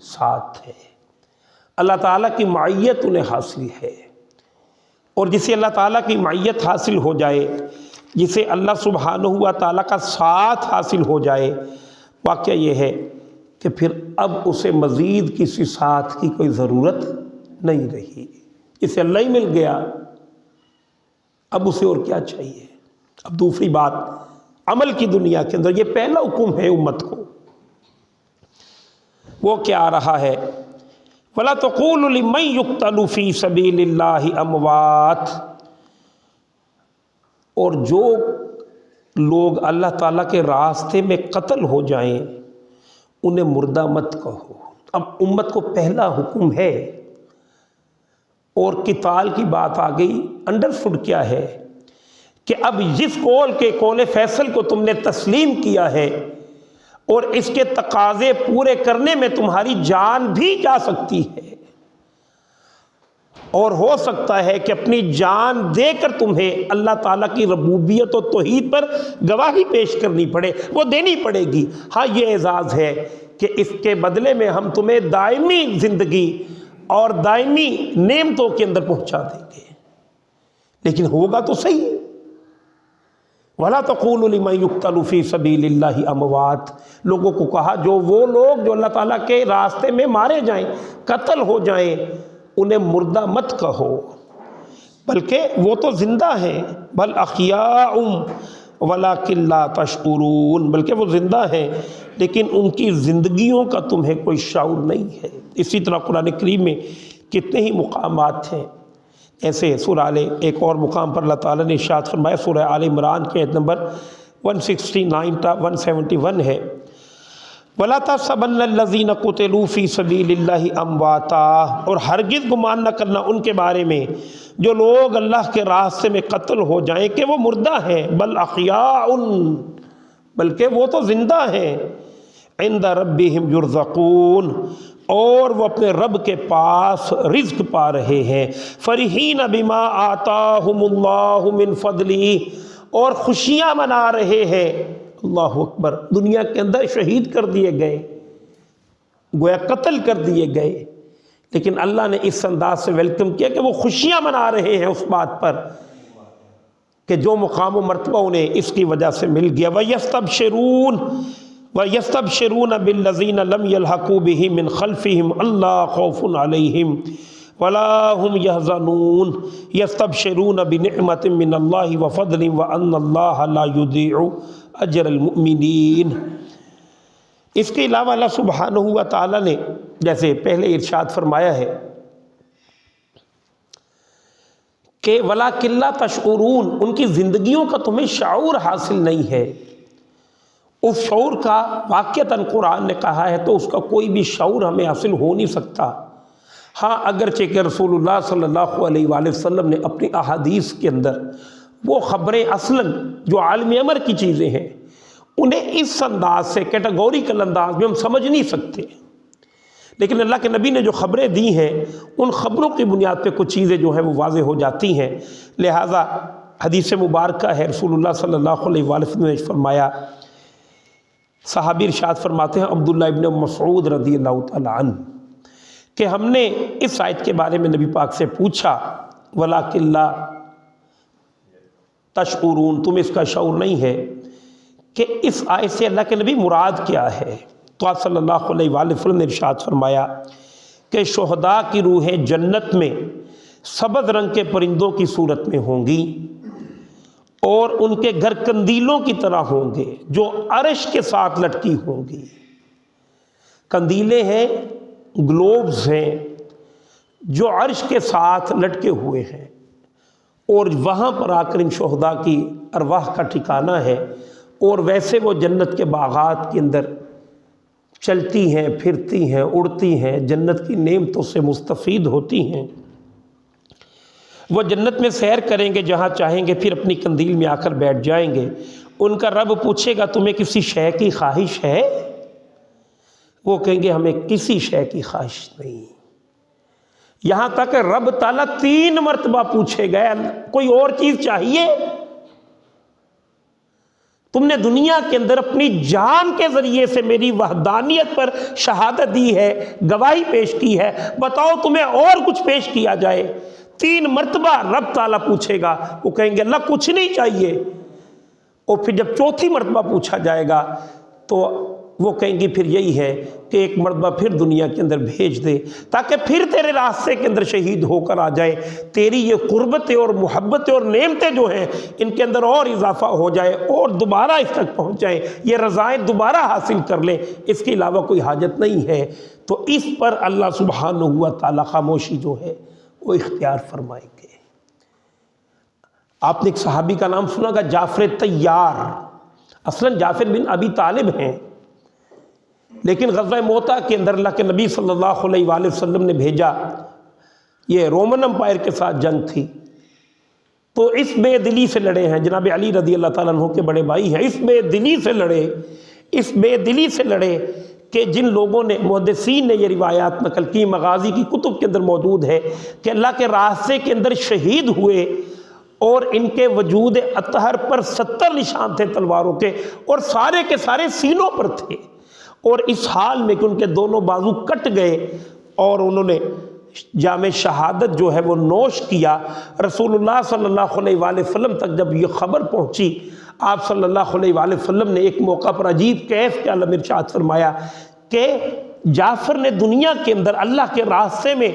ساتھ ہے۔ اللہ تعالیٰ کی معیت انہیں حاصل ہے، اور جسے اللہ تعالیٰ کی معیت حاصل ہو جائے، جسے اللہ سبحانہ و تعالیٰ کا ساتھ حاصل ہو جائے، واقعہ یہ ہے کہ پھر اب اسے مزید کسی ساتھ کی کوئی ضرورت نہیں رہی، اسے اللہ ہی مل گیا، اب اسے اور کیا چاہیے۔ اب دوسری بات عمل کی دنیا کے اندر، یہ پہلا حکم ہے امت کو، وہ کیا آ رہا ہے؟ وَلَا تَقُولُوا لِمَن يُقْتَلُ فِي سَبِيلِ اللَّهِ أَمْوَاتٌ، اور جو لوگ اللہ تعالیٰ کے راستے میں قتل ہو جائیں انہیں مردہ مت کہو۔ اب امت کو پہلا حکم ہے، اور قتال کی بات آ گئی، انڈرسٹوڈ کیا ہے کہ اب جس قول کے قول فیصل کو تم نے تسلیم کیا ہے اور اس کے تقاضے پورے کرنے میں تمہاری جان بھی جا سکتی ہے، اور ہو سکتا ہے کہ اپنی جان دے کر تمہیں اللہ تعالیٰ کی ربوبیت و توحید پر گواہی پیش کرنی پڑے، وہ دینی پڑے گی۔ ہاں یہ اعزاز ہے کہ اس کے بدلے میں ہم تمہیں دائمی زندگی اور دائمی نعمتوں کے اندر پہنچا دیں گے، لیکن ہوگا تو صحیح۔ وَلَا تَقُولُوا لِمَن يُقْتَلُ فِي سَبِيلِ اللَّهِ أَمْوَاتٌ، لوگوں کو کہا جو وہ لوگ جو اللہ تعالیٰ کے راستے میں مارے جائیں، قتل ہو جائیں، انہیں مردہ مت کہو، بلکہ وہ تو زندہ ہیں، بل احیاء ولکن لا تشعرون، بلکہ وہ زندہ ہیں لیکن ان کی زندگیوں کا تمہیں کوئی شعور نہیں ہے۔ اسی طرح قرآن کریم میں کتنے ہی مقامات ہیں ایسے، سورہ ایک اور مقام پر اللہ تعالیٰ نے ارشاد فرمایا، سورہ آل عمران کے آیت نمبر 169 تا 171 ہے، وَلَا تَحْسَبَنَّ الَّذِينَ قُتِلُوا فِي سَبِيلِ اللَّهِ أَمْوَاتًا، اور ہرگز گمان نہ کرنا ان کے بارے میں جو لوگ اللہ کے راستے میں قتل ہو جائیں کہ وہ مردہ ہیں، بل احیاء، بلکہ وہ تو زندہ ہیں، عند ربہم یرزقون، اور وہ اپنے رب کے پاس رزق پا رہے ہیں، فرحین بما آتاہم اللہ من فضلہ، اور خوشیاں منا رہے ہیں۔ اللہ اکبر، دنیا کے اندر شہید کر دیے گئے، گویا قتل کر دیے گئے، لیکن اللہ نے اس انداز سے ویلکم کیا کہ وہ خوشیاں منا رہے ہیں اس بات پر کہ جو مقام و مرتبہ انہیں اس کی وجہ سے مل گیا۔ وَيَسْتَبْشِرُونَ بِالَّذِينَ لَمْ يَلْحَقُوا بِهِم مِّن خَلْفِهِمْ أَلَّا خَوْفٌ عَلَيْهِمْ وَلَا هُمْ يَحْزَنُونَ يَسْتَبْشِرُونَ بِنِعْمَةٍ مِّنَ اللَّهِ وَفَضْلٍ وَأَنَّ اللَّهَ لَا يُضِيعُ أَجْرَ الْمُؤْمِنِينَ۔ اس کے علاوہ اللہ سبحانہ و تعالیٰ نے جیسے پہلے ارشاد فرمایا ہے کہ وَلَٰكِن لَا تَشْعُرُونَ، ان کی زندگیوں کا تمہیں شعور حاصل نہیں ہے۔ اس شعور کا واقعتاً قرآن نے کہا ہے تو اس کا کوئی بھی شعور ہمیں حاصل ہو نہیں سکتا ہاں اگرچہ کہ رسول اللہ صلی اللہ علیہ وآلہ وسلم نے اپنی احادیث کے اندر وہ خبریں اصلاً جو عالم امر کی چیزیں ہیں انہیں اس انداز سے کیٹاگوریکل انداز میں ہم سمجھ نہیں سکتے، لیکن اللہ کے نبی نے جو خبریں دی ہیں ان خبروں کی بنیاد پہ کچھ چیزیں جو ہیں وہ واضح ہو جاتی ہیں۔ لہٰذا حدیث مبارکہ ہے، رسول اللہ صلی اللہ علیہ وآلہ وسلم نے فرمایا، صحابی ارشاد فرماتے ہیں عبداللہ ابن مسعود رضی اللہ تعالیٰ عنہ کہ ہم نے اس آیت کے بارے میں نبی پاک سے پوچھا وَلَٰكِن لَا تَشْعُرُونَ، تمہیں اس کا شعور نہیں ہے کہ اس آیت سے اللہ کے نبی مراد کیا ہے۔ تو آپ صلی اللہ علیہ وآلہ وسلم نے ارشاد فرمایا کہ شہداء کی روحیں جنت میں سبز رنگ کے پرندوں کی صورت میں ہوں گی اور ان کے گھر قندیلوں کی طرح ہوں گے جو عرش کے ساتھ لٹکی ہوں گی۔ قندیلیں ہیں، گلوبز ہیں جو عرش کے ساتھ لٹکے ہوئے ہیں، اور وہاں پر آ کر ان شہداء کی ارواح کا ٹھکانہ ہے، اور ویسے وہ جنت کے باغات کے اندر چلتی ہیں، پھرتی ہیں، اڑتی ہیں، جنت کی نعمتوں سے مستفید ہوتی ہیں۔ وہ جنت میں سیر کریں گے جہاں چاہیں گے، پھر اپنی قندیل میں آ کر بیٹھ جائیں گے۔ ان کا رب پوچھے گا تمہیں کسی شے کی خواہش ہے؟ وہ کہیں گے ہمیں کسی شے کی خواہش نہیں۔ یہاں تک کہ رب تعالیٰ 3 مرتبہ پوچھے گا کوئی اور چیز چاہیے؟ تم نے دنیا کے اندر اپنی جان کے ذریعے سے میری وحدانیت پر شہادت دی ہے، گواہی پیش کی ہے، بتاؤ تمہیں اور کچھ پیش کیا جائے؟ 3 مرتبہ رب تعالیٰ پوچھے گا، وہ کہیں گے اللہ کچھ نہیں چاہیے۔ اور پھر جب 4تھی مرتبہ پوچھا جائے گا تو وہ کہیں گی پھر یہی ہے کہ ایک مرتبہ پھر دنیا کے اندر بھیج دے تاکہ پھر تیرے راستے کے اندر شہید ہو کر آ جائے، تیری یہ قربتیں اور محبتیں اور نعمتیں جو ہیں ان کے اندر اور اضافہ ہو جائے اور دوبارہ اس تک پہنچ جائیں، یہ رضائیں دوبارہ حاصل کر لیں، اس کے علاوہ کوئی حاجت نہیں ہے۔ تو اس پر اللہ سبحانہ و تعالیٰ خاموشی جو ہے وہ اختیار فرمائیں گے۔ آپ نے ایک صحابی کا نام سنا گا جعفر طیار، اصلاً جعفر بن ابی طالب ہیں، لیکن غزوہ موتا کے اندر اللہ کے نبی صلی اللہ علیہ وآلہ وسلم نے بھیجا، یہ رومن امپائر کے ساتھ جنگ تھی، تو اس بے دلی سے لڑے ہیں، جناب علی رضی اللہ تعالیٰ عنہ کے بڑے بھائی ہیں، اس بے دلی سے لڑے، اس بے دلی سے لڑے کہ جن لوگوں نے، محدثین نے یہ روایات نقل کی، مغازی کی کتب کے اندر موجود ہے کہ اللہ کے راستے کے اندر شہید ہوئے اور ان کے وجود اطہر پر 70 نشان تھے تلواروں کے، اور سارے کے سارے سینوں پر تھے، اور اس حال میں کہ ان کے دونوں بازو کٹ گئے اور انہوں نے جام شہادت جو ہے وہ نوش کیا۔ رسول اللہ صلی اللہ علیہ وآلہ وسلم تک جب یہ خبر پہنچی، آپ صلی اللہ علیہ وآلہ وسلم نے ایک موقع پر عجیب کیف کے عالم ارشاد فرمایا کہ جعفر نے دنیا کے اندر اللہ کے راستے میں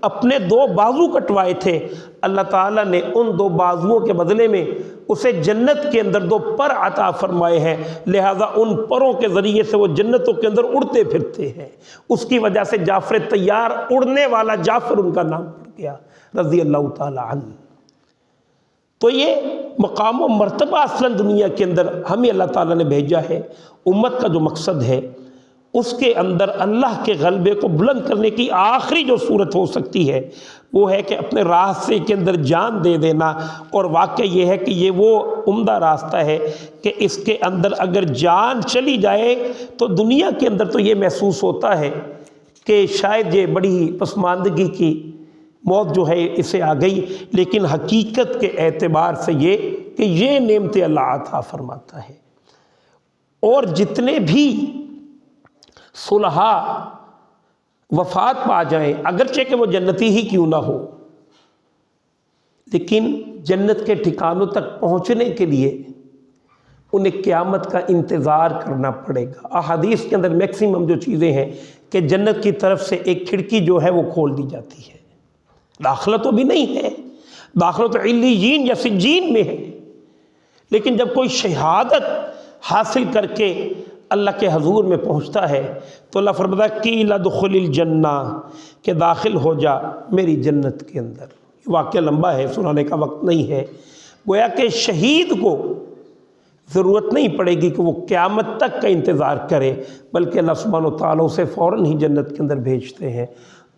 اپنے 2 بازو کٹوائے تھے، اللہ تعالیٰ نے ان 2 بازوؤں کے بدلے میں اسے جنت کے اندر 2 پر عطا فرمائے ہیں، لہٰذا ان پروں کے ذریعے سے وہ جنتوں کے اندر اڑتے پھرتے ہیں۔ اس کی وجہ سے جعفر طیار، اڑنے والا جعفر ان کا نام پڑ گیا رضی اللہ تعالی عنہ۔ تو یہ مقام و مرتبہ اصلاً دنیا کے اندر ہمیں اللہ تعالیٰ نے بھیجا ہے، امت کا جو مقصد ہے اس کے اندر اللہ کے غلبے کو بلند کرنے کی آخری جو صورت ہو سکتی ہے وہ ہے کہ اپنے راستے کے اندر جان دے دینا، اور واقع یہ ہے کہ یہ وہ عمدہ راستہ ہے کہ اس کے اندر اگر جان چلی جائے تو دنیا کے اندر تو یہ محسوس ہوتا ہے کہ شاید یہ بڑی پسماندگی کی موت جو ہے اسے آ گئی، لیکن حقیقت کے اعتبار سے یہ کہ یہ نعمت اللہ عطا فرماتا ہے۔ اور جتنے بھی صلحاء وفات پا جائیں، اگرچہ کہ وہ جنتی ہی کیوں نہ ہو، لیکن جنت کے ٹھکانوں تک پہنچنے کے لیے انہیں قیامت کا انتظار کرنا پڑے گا۔ احادیث کے اندر میکسیمم جو چیزیں ہیں کہ جنت کی طرف سے ایک کھڑکی جو ہے وہ کھول دی جاتی ہے، داخلہ تو بھی نہیں ہے، داخلہ تو علیین یا سجین میں ہے، لیکن جب کوئی شہادت حاصل کر کے اللہ کے حضور میں پہنچتا ہے تو اللہ فرماتا ہے قیل ادخل الجنہ، کہ داخل ہو جا میری جنت کے اندر۔ یہ واقعہ لمبا ہے، سنانے کا وقت نہیں ہے۔ گویا کہ شہید کو ضرورت نہیں پڑے گی کہ وہ قیامت تک کا انتظار کرے، بلکہ اللہ سبحانہ و تعالیٰ اسے فوراً ہی جنت کے اندر بھیجتے ہیں۔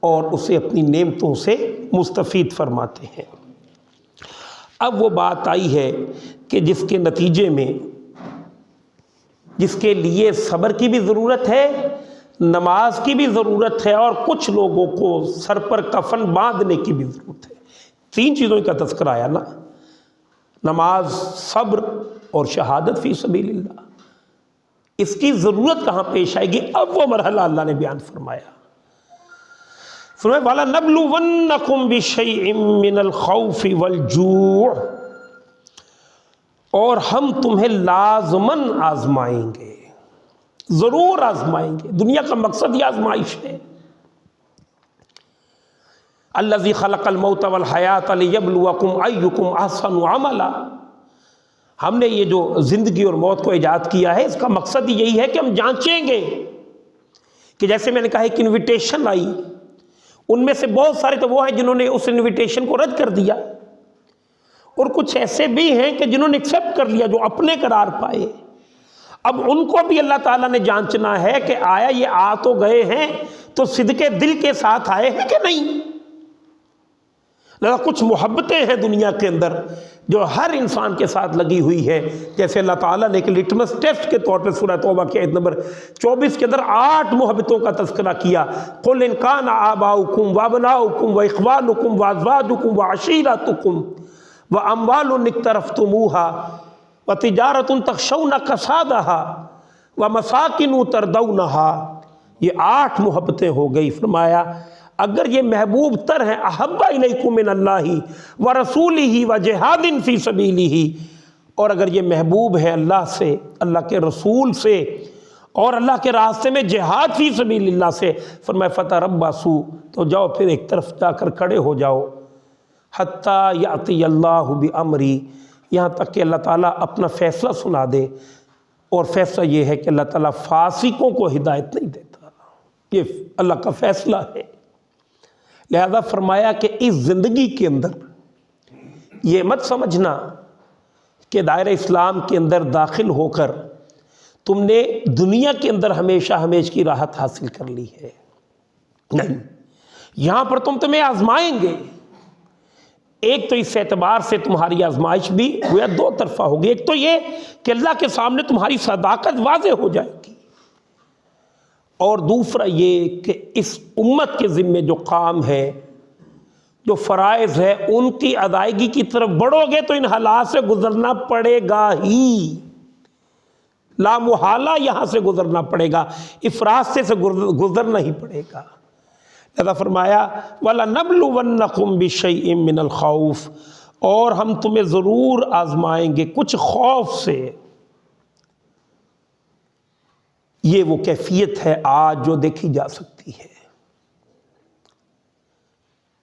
اور اسے اپنی نعمتوں سے مستفید فرماتے ہیں۔ اب وہ بات آئی ہے کہ جس کے نتیجے میں جس کے لیے صبر کی بھی ضرورت ہے، نماز کی بھی ضرورت ہے، اور کچھ لوگوں کو سر پر کفن باندھنے کی بھی ضرورت ہے۔ 3 چیزوں کا تذکرہ آیا نا، نماز، صبر اور شہادت فی سبیل اللہ۔ اس کی ضرورت کہاں پیش آئے گی؟ اب وہ مرحلہ اللہ نے بیان فرمایا، فرمایا وَلَنَبْلُوَنَّكُمْ بِشَيْءٍ مِّنَ الْخَوْفِ وَالْجُوعِ، اور ہم تمہیں لازماً آزمائیں گے، ضرور آزمائیں گے۔ دنیا کا مقصد یہ آزمائش ہے۔ الذی خلق الموت والحیات لیبلوکم ایکم احسن عملا، ہم نے یہ جو زندگی اور موت کو ایجاد کیا ہے، اس کا مقصد یہی ہے کہ ہم جانچیں گے کہ جیسے میں نے کہا ایک انویٹیشن آئی، ان میں سے بہت سارے تو وہ ہیں جنہوں نے اس انویٹیشن کو رد کر دیا، اور کچھ ایسے بھی ہیں کہ جنہوں نے ایکسیپٹ کر لیا، جو اپنے قرار پائے۔ اب ان کو بھی اللہ تعالیٰ نے جانچنا ہے کہ آیا یہ آ تو گئے ہیں تو صدق دل کے ساتھ آئے ہیں کہ نہیں۔ لہذا کچھ محبتیں ہیں دنیا کے اندر جو ہر انسان کے ساتھ لگی ہوئی ہے، جیسے اللہ تعالیٰ نے ایک لٹمس ٹیسٹ کے طور پہ سورہ توبہ کی آیت نمبر 24 کے اندر 8 محبتوں کا تذکرہ کیا۔ قُلْ إِنْ كَانَ آبَاؤُكُمْ وَأَبْنَاؤُكُمْ وَإِخْوَانُكُمْ وَأَزْوَاجُكُمْ وَعَشِيرَتُكُمْ وَأَمْوَالٌ اقْتَرَفْتُمُوهَا وَتِجَارَةٌ تَخْشَوْنَ كَسَادَهَا وَمَسَاكِنُ تَرْضَوْنَهَا، یہ 8 محبتیں ہو گئی۔ فرمایا اگر یہ محبوب تر ہیں، احب الیکم من اللہ ورسولہ وجہاد فی سبیلہ، اور اگر یہ محبوب ہیں اللہ سے، اللہ کے رسول سے، اور اللہ کے راستے میں جہاد فی سبیل اللہ سے، فرمایا فتربصوا، تو جاؤ پھر ایک طرف جا کر کھڑے ہو جاؤ، حتی یأتی اللہ بامری، یہاں تک کہ اللہ تعالیٰ اپنا فیصلہ سنا دے، اور فیصلہ یہ ہے کہ اللہ تعالیٰ فاسقوں کو ہدایت نہیں دیتا، یہ اللہ کا فیصلہ ہے۔ لہذا فرمایا کہ اس زندگی کے اندر یہ مت سمجھنا کہ دائرہ اسلام کے اندر داخل ہو کر تم نے دنیا کے اندر ہمیشہ ہمیش کی راحت حاصل کر لی ہے، نہیں، یہاں پر تمہیں آزمائیں گے۔ ایک تو اس اعتبار سے تمہاری آزمائش بھی گویا 2 طرفہ ہوگی، ایک تو یہ کہ اللہ کے سامنے تمہاری صداقت واضح ہو جائے گی، اور دوسرا یہ کہ اس امت کے ذمے جو کام ہے، جو فرائض ہے، ان کی ادائیگی کی طرف بڑھو گے تو ان حالات سے گزرنا پڑے گا ہی، لا محالہ یہاں سے گزرنا پڑے گا، اس راستے سے گزرنا ہی پڑے گا۔ لذا فرمایا وَلَنَبْلُوَنَّكُمْ بِشَيْءٍ مِّنَ الْخَوْفِ، اور ہم تمہیں ضرور آزمائیں گے کچھ خوف سے۔ یہ وہ کیفیت ہے آج جو دیکھی جا سکتی ہے۔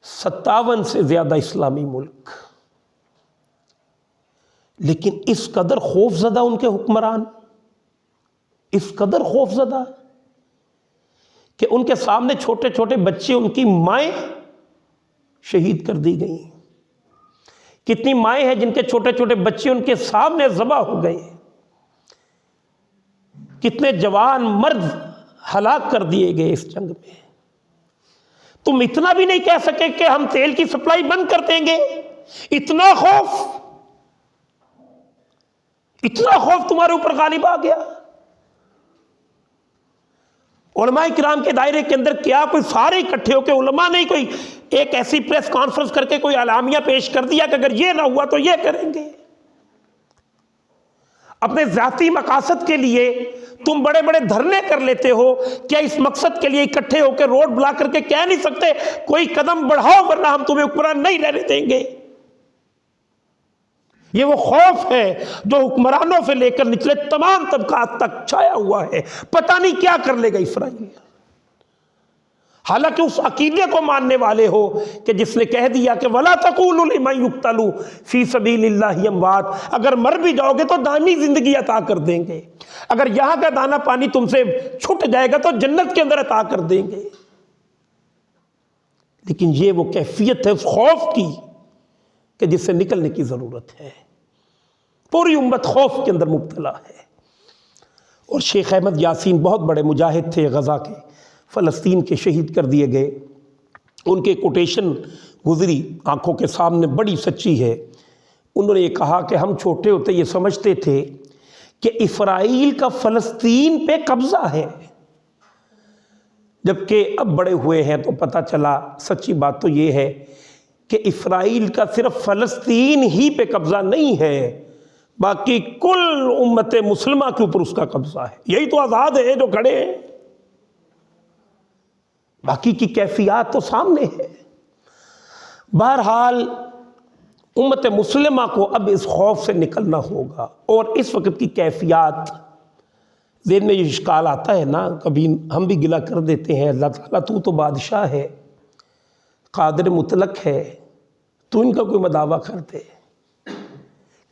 57 سے زیادہ اسلامی ملک، لیکن اس قدر خوف زدہ ان کے حکمران، اس قدر خوف زدہ کہ ان کے سامنے چھوٹے چھوٹے بچے، ان کی مائیں شہید کر دی گئیں۔ کتنی مائیں ہیں جن کے چھوٹے چھوٹے بچے ان کے سامنے ذبح ہو گئے، کتنے جوان مرد ہلاک کر دیے گئے اس جنگ میں۔ تم اتنا بھی نہیں کہہ سکے کہ ہم تیل کی سپلائی بند کر دیں گے، اتنا خوف تمہارے اوپر غالب آ گیا۔ علماء کرام کے دائرے کے اندر کیا کوئی سارے اکٹھے ہو کے علماء نے کوئی ایک ایسی پریس کانفرنس کر کے کوئی اعلامیہ پیش کر دیا کہ اگر یہ نہ ہوا تو یہ کریں گے؟ اپنے ذاتی مقاصد کے لیے تم بڑے بڑے دھرنے کر لیتے ہو، کیا اس مقصد کے لیے اکٹھے ہو کے روڈ بلاک کر کے کہہ نہیں سکتے کوئی قدم بڑھاؤ ورنہ ہم تمہیں حکمران نہیں رہنے دیں گے؟ یہ وہ خوف ہے جو حکمرانوں سے لے کر نچلے تمام طبقات تک چھایا ہوا ہے، پتہ نہیں کیا کر لے گا اسرائیل۔ حالانکہ اس عقیدے کو ماننے والے ہو کہ جس نے کہہ دیا کہ وَلَا تَقُولُوا لِمَن يُقْتَلُ فِي سَبِيلِ اللَّهِ أَمْوَاتٌ، اگر مر بھی جاؤ گے تو دائمی زندگی عطا کر دیں گے، اگر یہاں کا دانا پانی تم سے چھٹ جائے گا تو جنت کے اندر عطا کر دیں گے۔ لیکن یہ وہ کیفیت ہے اس خوف کی کہ جس سے نکلنے کی ضرورت ہے۔ پوری امت خوف کے اندر مبتلا ہے۔ اور شیخ احمد یاسین بہت بڑے مجاہد تھے، غزہ کے، فلسطین کے شہید کر دیے گئے۔ ان کے کوٹیشن گزری آنکھوں کے سامنے، بڑی سچی ہے۔ انہوں نے یہ کہا کہ ہم چھوٹے ہوتے یہ سمجھتے تھے کہ اسرائیل کا فلسطین پہ قبضہ ہے، جبکہ اب بڑے ہوئے ہیں تو پتہ چلا سچی بات تو یہ ہے کہ اسرائیل کا صرف فلسطین ہی پہ قبضہ نہیں ہے، باقی کل امت مسلمہ کے اوپر اس کا قبضہ ہے۔ یہی تو آزاد ہے جو کھڑے ہیں، باقی کی کیفیات تو سامنے ہے۔ بہرحال امت مسلمہ کو اب اس خوف سے نکلنا ہوگا، اور اس وقت کی کیفیات ذہن میں یہ اشکال آتا ہے نا، کبھی ہم بھی گلہ کر دیتے ہیں، اللہ تعالیٰ تو بادشاہ ہے، قادر مطلق ہے، تو ان کا کوئی مداوع کرتے۔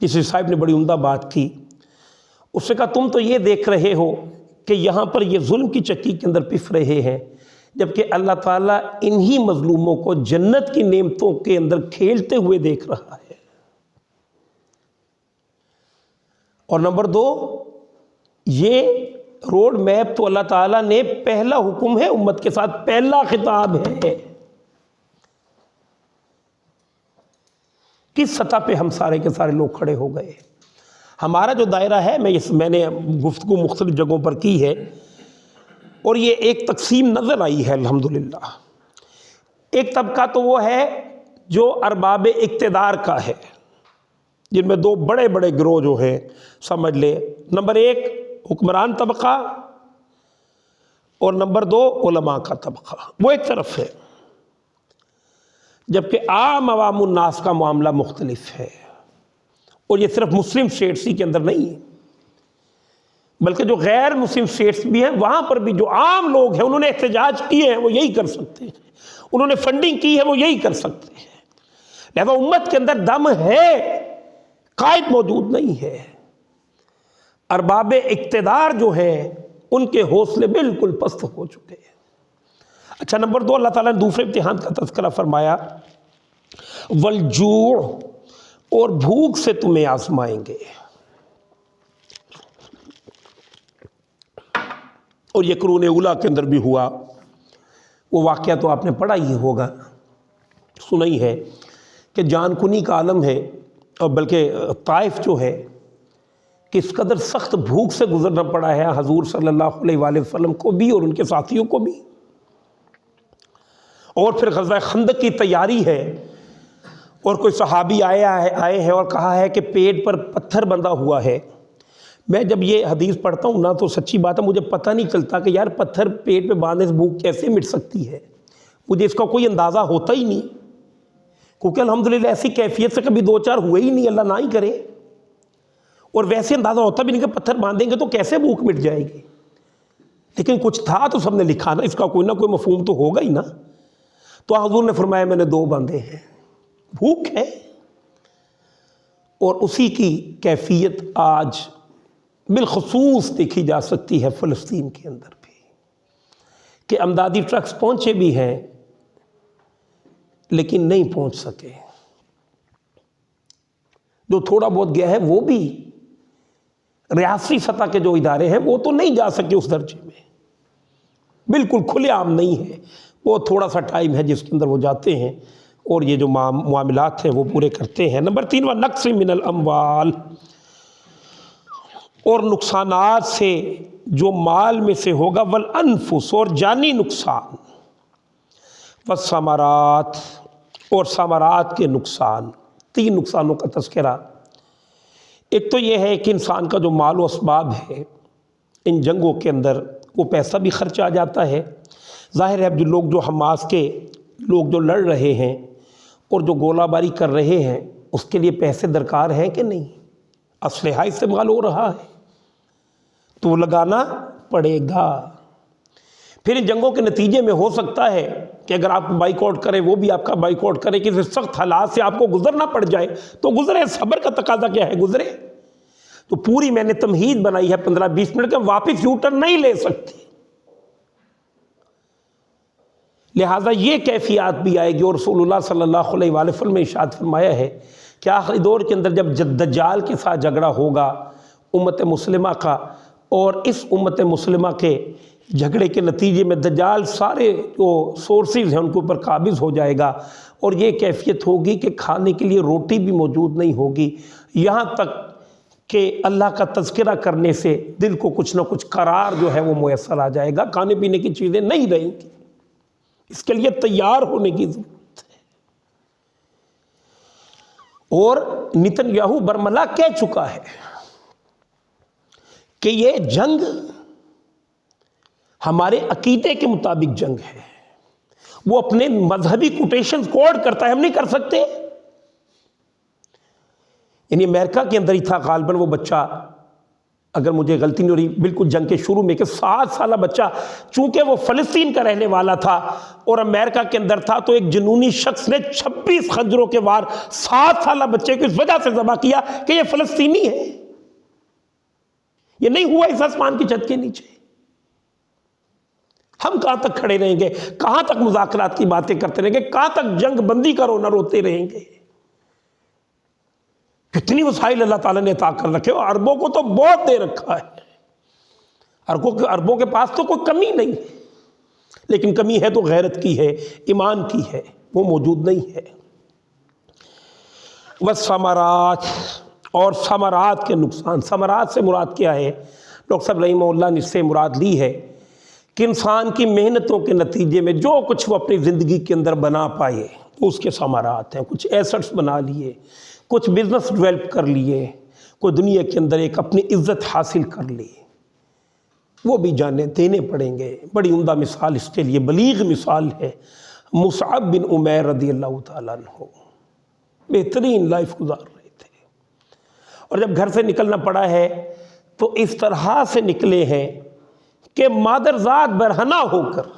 کسی صاحب نے بڑی عمدہ بات کی، اس نے کہا تم تو یہ دیکھ رہے ہو کہ یہاں پر یہ ظلم کی چکی کے اندر پس رہے ہیں، جبکہ اللہ تعالیٰ انہی مظلوموں کو جنت کی نعمتوں کے اندر کھیلتے ہوئے دیکھ رہا ہے۔ اور نمبر 2، یہ روڈ میپ تو اللہ تعالیٰ نے پہلا حکم ہے امت کے ساتھ، پہلا خطاب ہے۔ کس سطح پہ ہم سارے کے سارے لوگ کھڑے ہو گئے؟ ہمارا جو دائرہ ہے، میں نے گفتگو مختلف جگہوں پر کی ہے، اور یہ ایک تقسیم نظر آئی ہے الحمدللہ۔ ایک طبقہ تو وہ ہے جو ارباب اقتدار کا ہے، جن میں 2 بڑے بڑے گروہ جو ہیں سمجھ لے، نمبر 1 حکمران طبقہ، اور نمبر 2 علماء کا طبقہ، وہ ایک طرف ہے۔ جبکہ عام عوام الناس کا معاملہ مختلف ہے، اور یہ صرف مسلم اسٹیٹس ہی کے اندر نہیں ہے، بلکہ جو غیر مسلم اسٹیٹس بھی ہیں وہاں پر بھی جو عام لوگ ہیں، انہوں نے احتجاج کیے ہیں، وہ یہی کر سکتے ہیں، انہوں نے فنڈنگ کی ہے، وہ یہی کر سکتے ہیں۔ لہذا امت کے اندر دم ہے، قائد موجود نہیں ہے۔ ارباب اقتدار جو ہیں ان کے حوصلے بالکل پست ہو چکے ہیں۔ اچھا، نمبر 2، اللہ تعالیٰ نے دوسرے امتحان کا تذکرہ فرمایا، والجوع، اور بھوک سے تمہیں آزمائیں گے۔ اور یہ قرون اولیٰ کے اندر بھی ہوا، وہ واقعہ تو آپ نے پڑھا ہی ہوگا، سنا ہی ہے، کہ جان کنی کا عالم ہے، اور بلکہ طائف جو ہے کس قدر سخت بھوک سے گزرنا پڑا ہے حضور صلی اللہ علیہ وآلہ وسلم کو بھی اور ان کے ساتھیوں کو بھی۔ اور پھر غزوہ خندق کی تیاری ہے، اور کوئی صحابی آئے ہیں اور کہا ہے کہ پیٹ پر پتھر بندھا ہوا ہے۔ میں جب یہ حدیث پڑھتا ہوں نا تو سچی بات ہے مجھے پتہ نہیں چلتا کہ یار پتھر پیٹ پہ باندھنے سے بھوک کیسے مٹ سکتی ہے، مجھے اس کا کوئی اندازہ ہوتا ہی نہیں، کیونکہ الحمدللہ ایسی کیفیت سے کبھی 2-4 ہوئے ہی نہیں، اللہ نہ ہی کرے، اور ویسے اندازہ ہوتا بھی نہیں کہ پتھر باندھیں گے تو کیسے بھوک مٹ جائے گی، لیکن کچھ تھا تو سب نے لکھا نا، اس کا کوئی نہ کوئی مفہوم تو ہوگا ہی نا۔ تو حضور نے فرمایا میں نے 2 باندھے ہیں، بھوک ہے۔ اور اسی کی کیفیت آج بالخصوص دیکھی جا سکتی ہے فلسطین کے اندر بھی، کہ امدادی ٹرکس پہنچے بھی ہیں لیکن نہیں پہنچ سکے، جو تھوڑا بہت گیا ہے وہ بھی ریاستی سطح کے جو ادارے ہیں وہ تو نہیں جا سکے اس درجے میں، بالکل کھلے عام نہیں ہے، وہ تھوڑا سا ٹائم ہے جس کے اندر وہ جاتے ہیں اور یہ جو معاملات ہیں وہ پورے کرتے ہیں۔ نمبر 3، وَنَقْصٍ مِّنَ الْأَمْوَالِ، اور نقصانات سے جو مال میں سے ہوگا، وَالْأَنفُسِ، اور جانی نقصان، وَالثَّمَرَاتِ، اور ثمرات کے نقصان۔ 3 نقصانوں کا تذکرہ۔ ایک تو یہ ہے کہ انسان کا جو مال و اسباب ہے ان جنگوں کے اندر وہ پیسہ بھی خرچ آ جاتا ہے، ظاہر ہے اب جو حماس کے لوگ جو لڑ رہے ہیں اور جو گولہ باری کر رہے ہیں اس کے لیے پیسے درکار ہیں کہ نہیں، اسلحہ استعمال ہو رہا ہے تو وہ لگانا پڑے گا۔ پھر ان جنگوں کے نتیجے میں ہو سکتا ہے کہ اگر آپ بائیک آؤٹ کریں وہ بھی آپ کا بائیک آؤٹ کرے، کسی سخت حالات سے آپ کو گزرنا پڑ جائے تو گزرے، صبر کا تقاضا کیا ہے، گزرے۔ تو پوری میں نے تمہید بنائی ہے 15-20 منٹ کے، واپس یو ٹرن نہیں لے سکتے، لہٰذا یہ کیفیات بھی آئے گی۔ اور رسول اللہ صلی اللہ علیہ وآلہ وسلم نے ارشاد فرمایا ہے کہ آخری دور کے اندر جب دجال کے ساتھ جھگڑا ہوگا امت مسلمہ کا، اور اس امت مسلمہ کے جھگڑے کے نتیجے میں دجال سارے جو سورسز ہیں ان کے اوپر قابض ہو جائے گا، اور یہ کیفیت ہوگی کہ کھانے کے لیے روٹی بھی موجود نہیں ہوگی، یہاں تک کہ اللہ کا تذکرہ کرنے سے دل کو کچھ نہ کچھ قرار جو ہے وہ میسر آ جائے گا، کھانے پینے کی چیزیں نہیں رہیں گی۔ اس کے لیے تیار ہونے کی ضرورت ہے۔ اور نتن یاہو برملا کہہ چکا ہے کہ یہ جنگ ہمارے عقیدے کے مطابق جنگ ہے، وہ اپنے مذہبی کوٹیشنز کوڈ کرتا ہے، ہم نہیں کر سکتے۔ یعنی امریکہ کے اندر ہی تھا غالباً وہ بچہ، اگر مجھے غلطی نہیں ہو رہی، بالکل جنگ کے شروع میں، کہ 7 سالہ بچہ، چونکہ وہ فلسطین کا رہنے والا تھا اور امریکہ کے اندر تھا، تو ایک جنونی شخص نے 26 خنجروں کے وار 7 سالہ بچے کو اس وجہ سے ذبح کیا کہ یہ فلسطینی ہے، یہ نہیں ہوا اس آسمان کی چھت کے نیچے۔ ہم کہاں تک کھڑے رہیں گے؟ کہاں تک مذاکرات کی باتیں کرتے رہیں گے؟ کہاں تک جنگ بندی کا رونا روتے رہیں گے؟ کتنی وسائل اللہ تعالیٰ نے عطا کر رکھے، اور عربوں کو تو بہت دے رکھا ہے، عربوں کے پاس تو کوئی کمی نہیں ہے، لیکن کمی ہے تو غیرت کی ہے، ایمان کی ہے، وہ موجود نہیں ہے۔ والثمرات، اور ثمرات کے نقصان۔ ثمرات سے مراد کیا ہے؟ ڈاکٹر صاحب رحمہ اللہ نے اس سے مراد لی ہے کہ انسان کی محنتوں کے نتیجے میں جو کچھ وہ اپنی زندگی کے اندر بنا پائے اس کے ثمرات ہیں۔ کچھ ایسٹس بنا لیے، کچھ بزنس ڈیولپ کر لیے، کوئی دنیا کے اندر ایک اپنی عزت حاصل کر لی، وہ بھی جانے دینے پڑیں گے۔ بڑی عمدہ مثال اس کے لیے، بلیغ مثال ہے مصعب بن عمیر رضی اللہ تعالیٰ عنہ، بہترین لائف گزار رہے تھے، اور جب گھر سے نکلنا پڑا ہے تو اس طرح سے نکلے ہیں کہ مادرزاد برہنہ ہو کر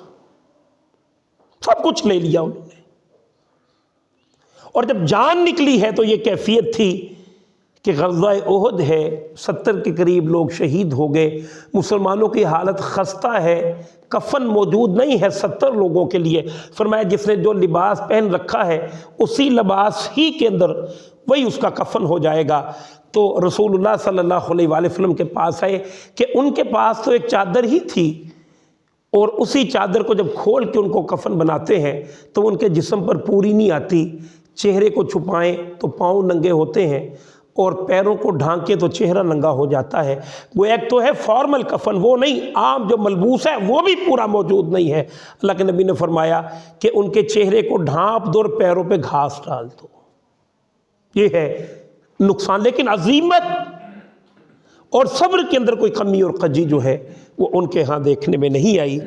سب کچھ لے لیا انہوں نے، اور جب جان نکلی ہے تو یہ کیفیت تھی کہ غزوہ احد ہے، 70 کے قریب لوگ شہید ہو گئے، مسلمانوں کی حالت خستہ ہے، کفن موجود نہیں ہے 70 لوگوں کے لیے۔ فرمایا جس نے جو لباس پہن رکھا ہے اسی لباس ہی کے اندر وہی اس کا کفن ہو جائے گا۔ تو رسول اللہ صلی اللہ علیہ وآلہ وسلم کے پاس آئے کہ ان کے پاس تو ایک چادر ہی تھی، اور اسی چادر کو جب کھول کے ان کو کفن بناتے ہیں تو ان کے جسم پر پوری نہیں آتی، چہرے کو چھپائیں تو پاؤں ننگے ہوتے ہیں، اور پیروں کو ڈھانکیں تو چہرہ ننگا ہو جاتا ہے۔ وہ ایک تو ہے فارمل کفن، وہ نہیں، عام جو ملبوس ہے وہ بھی پورا موجود نہیں ہے۔ اللہ کے نبی نے فرمایا کہ ان کے چہرے کو ڈھانپ دو اور پیروں پہ گھاس ڈال دو۔ یہ ہے نقصان، لیکن عظیمت اور صبر کے اندر کوئی کمی اور کجی جو ہے وہ ان کے ہاں دیکھنے میں نہیں آئی۔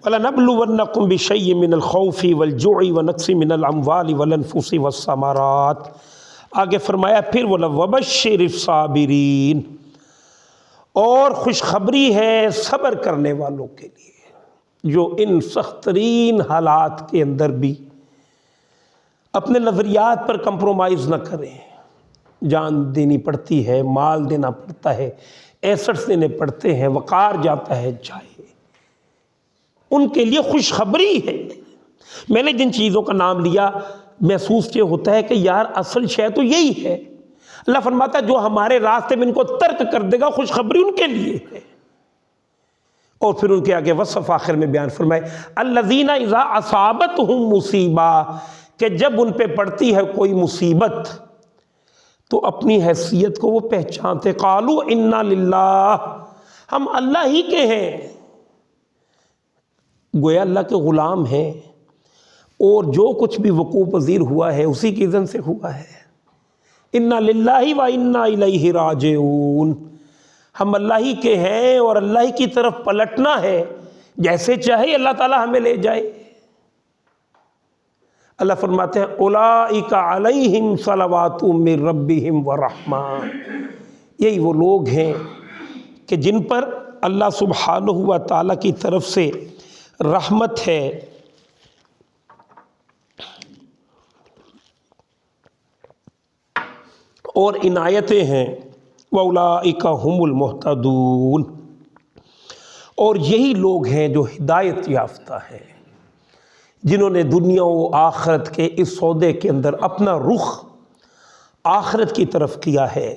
وَلَنَبْلُوَنَّكُمْ بِشَيْءٍ مِّنَ الْخَوْفِ وَالْجُوعِ وَنَقْصٍ مِّنَ الْأَمْوَالِ وَالْأَنفُسِ وَالثَّمَرَاتِ۔ آگے فرمایا پھر وَبَشِّرِ الصَّابِرِينَ، اور خوشخبری ہے صبر کرنے والوں کے لیے جو ان سخت ترین حالات کے اندر بھی اپنے نظریات پر کمپرومائز نہ کریں۔ جان دینی پڑتی ہے، مال دینا پڑتا ہے، ایسٹس دینے پڑتے ہیں، وقار جاتا ہے جائے، ان کے لیے خوشخبری ہے۔ میں نے جن چیزوں کا نام لیا محسوس یہ ہوتا ہے کہ یار اصل شے تو یہی ہے۔ اللہ فرماتا ہے جو ہمارے راستے میں ان کو ترک کر دے گا خوشخبری ان کے لیے ہے۔ اور پھر ان کے آگے وصف آخر میں بیان فرمائے الذین اذا اصابتہم مصیبہ، کہ جب ان پہ پڑتی ہے کوئی مصیبت تو اپنی حیثیت کو وہ پہچانتے، قالوا انا للہ، ہم اللہ ہی کے ہیں، گویا اللہ کے غلام ہیں، اور جو کچھ بھی وقوع پذیر ہوا ہے اسی کی اذن سے ہوا ہے۔ انا للہ و انا الیہ راجعون، ہم اللہ ہی کے ہیں اور اللہ ہی کی طرف پلٹنا ہے، جیسے چاہے اللہ تعالی ہمیں لے جائے۔ اللہ فرماتے ہیں اولئک علیہم صلوات من ربہم ورحمہ، یہی وہ لوگ ہیں کہ جن پر اللہ سبحانہ و تعالیٰ کی طرف سے رحمت ہے، اور عنایتیں ہیں، وَأُولَئِكَ هُمُ الْمُهْتَدُونَ، اور یہی لوگ ہیں جو ہدایت یافتہ ہیں، جنہوں نے دنیا و آخرت کے اس سودے کے اندر اپنا رخ آخرت کی طرف کیا ہے،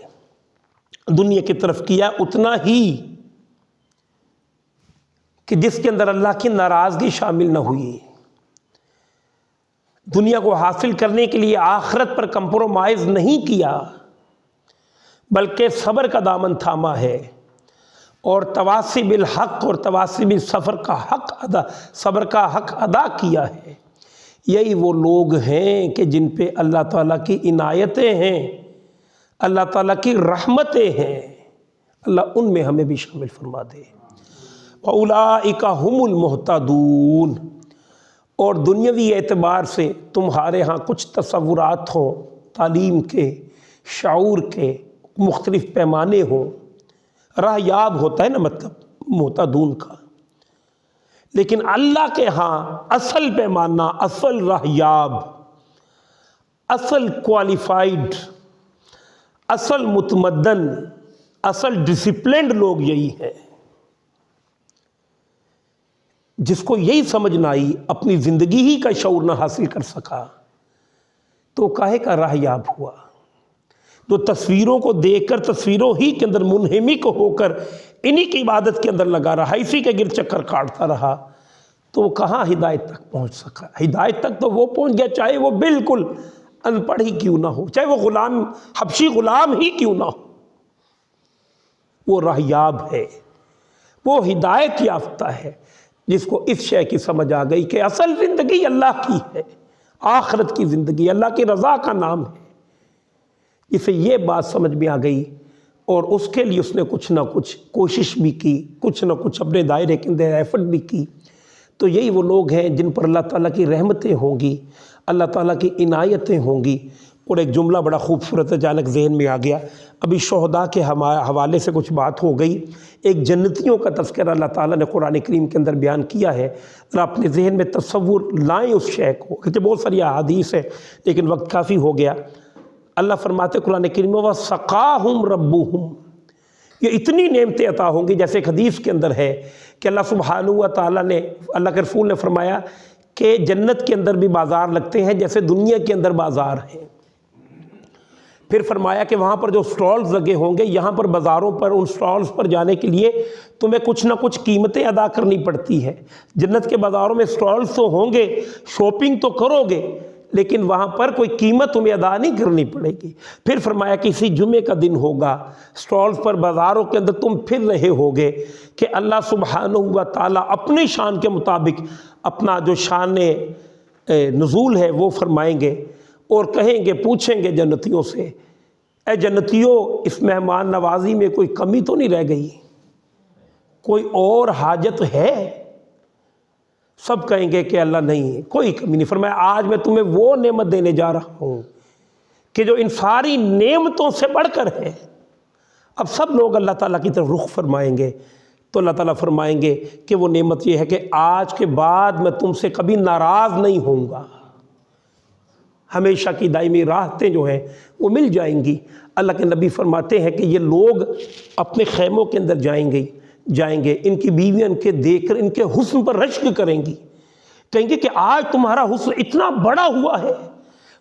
دنیا کی طرف کیا اتنا ہی کہ جس کے اندر اللہ کی ناراضگی شامل نہ ہوئی، دنیا کو حاصل کرنے کے لیے آخرت پر کمپرومائز نہیں کیا، بلکہ صبر کا دامن تھاما ہے اور تواصی بالحق اور تواصی بالصبر کا حق ادا، صبر کا حق ادا کیا ہے۔ یہی وہ لوگ ہیں کہ جن پہ اللہ تعالیٰ کی عنایتیں ہیں، اللہ تعالیٰ کی رحمتیں ہیں۔ اللہ ان میں ہمیں بھی شامل فرما دے۔ وَأُولَٰئِكَ هُمُ الْمُهْتَدُونَ۔ اور دنیاوی اعتبار سے تمہارے ہاں کچھ تصورات ہوں، تعلیم کے، شعور کے، مختلف پیمانے ہوں، راہ یاب ہوتا ہے نا مطلب مہتدون کا، لیکن اللہ کے ہاں اصل پیمانہ، اصل راہ یاب، اصل کوالیفائیڈ، اصل متمدن، اصل ڈسپلنڈ لوگ یہی ہیں جس کو یہی سمجھ نہ آئی، اپنی زندگی ہی کا شعور نہ حاصل کر سکا، تو کاہے کا راہ یاب ہوا؟ جو تصویروں کو دیکھ کر تصویروں ہی کے اندر منہمک ہو کر انہی کی عبادت کے اندر لگا رہا، اسی کے گر چکر کاٹتا رہا، تو وہ کہاں ہدایت تک پہنچ سکا؟ ہدایت تک تو وہ پہنچ گیا چاہے وہ بالکل ان پڑھ ہی کیوں نہ ہو، چاہے وہ غلام، حبشی غلام ہی کیوں نہ ہو، وہ راہ یاب ہے، وہ ہدایت یافتہ ہے، جس کو اس شے کی سمجھ آ گئی کہ اصل زندگی اللہ کی ہے، آخرت کی زندگی اللہ کی رضا کا نام ہے۔ اسے یہ بات سمجھ میں آ گئی اور اس کے لیے اس نے کچھ نہ کچھ کوشش بھی کی، کچھ نہ کچھ اپنے دائرے کے اندر ایفرٹ بھی کی، تو یہی وہ لوگ ہیں جن پر اللہ تعالیٰ کی رحمتیں ہوں گی، اللہ تعالیٰ کی عنایتیں ہوں گی۔ اور ایک جملہ بڑا خوبصورت اچانک ذہن میں آ گیا، ابھی شہداء کے حوالے سے کچھ بات ہو گئی، ایک جنتیوں کا تذکرہ اللہ تعالیٰ نے قرآن کریم کے اندر بیان کیا ہے، ذرا اپنے ذہن میں تصور لائیں اس شے کو، کہ بہت ساری احادیث ہے لیکن وقت کافی ہو گیا۔ اللہ فرماتے قرآن کریم میں وَسَقَاهُمْ رَبُّهُمْ، یہ اتنی نعمتیں عطا ہوں گی، جیسے ایک حدیث کے اندر ہے کہ اللہ سبحانہ و تعالیٰ نے، اللہ کے رسول نے فرمایا کہ جنت کے اندر بھی بازار لگتے ہیں جیسے دنیا کے اندر بازار ہیں۔ پھر فرمایا کہ وہاں پر جو سٹالز لگے ہوں گے، یہاں پر بازاروں پر ان سٹالز پر جانے کے لیے تمہیں کچھ نہ کچھ قیمتیں ادا کرنی پڑتی ہے۔ جنت کے بازاروں میں سٹالز تو ہوں گے، شاپنگ تو کرو گے، لیکن وہاں پر کوئی قیمت تمہیں ادا نہیں کرنی پڑے گی۔ پھر فرمایا کہ اسی جمعے کا دن ہوگا، سٹالز پر بازاروں کے اندر تم پھر رہے ہوگے کہ اللہ سبحانہ و تعالیٰ اپنی شان کے مطابق اپنا جو شان نزول ہے وہ فرمائیں گے اور کہیں گے، پوچھیں گے جنتیوں سے، اے جنتیوں اس مہمان نوازی میں کوئی کمی تو نہیں رہ گئی، کوئی اور حاجت ہے؟ سب کہیں گے کہ اللہ نہیں، کوئی کمی نہیں۔ فرمایا آج میں تمہیں وہ نعمت دینے جا رہا ہوں کہ جو ان ساری نعمتوں سے بڑھ کر ہے۔ اب سب لوگ اللہ تعالیٰ کی طرف رخ فرمائیں گے تو اللہ تعالیٰ فرمائیں گے کہ وہ نعمت یہ ہے کہ آج کے بعد میں تم سے کبھی ناراض نہیں ہوں گا، ہمیشہ کی دائمی راحتیں جو ہیں وہ مل جائیں گی۔ اللہ کے نبی فرماتے ہیں کہ یہ لوگ اپنے خیموں کے اندر جائیں گے، ان کی بیویاں ان کے دیکھ کر ان کے حسن پر رشک کریں گی، کہیں گے کہ آج تمہارا حسن اتنا بڑا ہوا ہے۔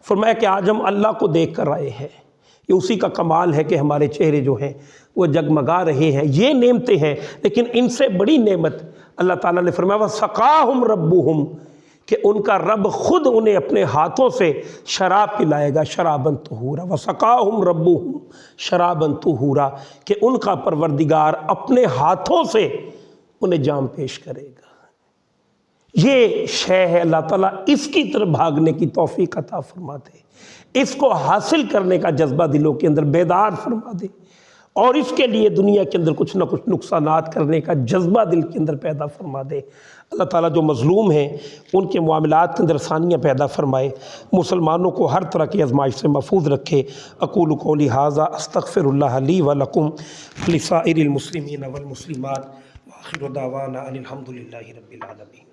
فرمایا کہ آج ہم اللہ کو دیکھ کر آئے ہیں، یہ اسی کا کمال ہے کہ ہمارے چہرے جو ہیں وہ جگمگا رہے ہیں۔ یہ نعمتیں ہیں، لیکن ان سے بڑی نعمت اللہ تعالیٰ نے فرمایا وَسَقَاهُمْ رَبُّهُمْ، کہ ان کا رب خود انہیں اپنے ہاتھوں سے شراب پلائے گا، شراباً طہورا، وَسَقَاهُمْ رَبُّهُمْ شراباً طہورا، کہ ان کا پروردگار اپنے ہاتھوں سے انہیں جام پیش کرے گا۔ یہ شے ہے اللہ تعالیٰ اس کی طرف بھاگنے کی توفیق عطا فرما دے، اس کو حاصل کرنے کا جذبہ دلوں کے اندر بیدار فرما دے، اور اس کے لیے دنیا کے اندر کچھ نہ کچھ نقصانات کرنے کا جذبہ دل کے اندر پیدا فرما دے۔ اللہ تعالیٰ جو مظلوم ہیں ان کے معاملات کے اندر آسانیاں پیدا فرمائے، مسلمانوں کو ہر طرح کی آزمائش سے محفوظ رکھے۔ اقول قولی ھذا استغفر اللہ لی ولکم ولسائر المسلمین والمسلمات، وآخر دعوانا ان الحمد للہ رب العالمین۔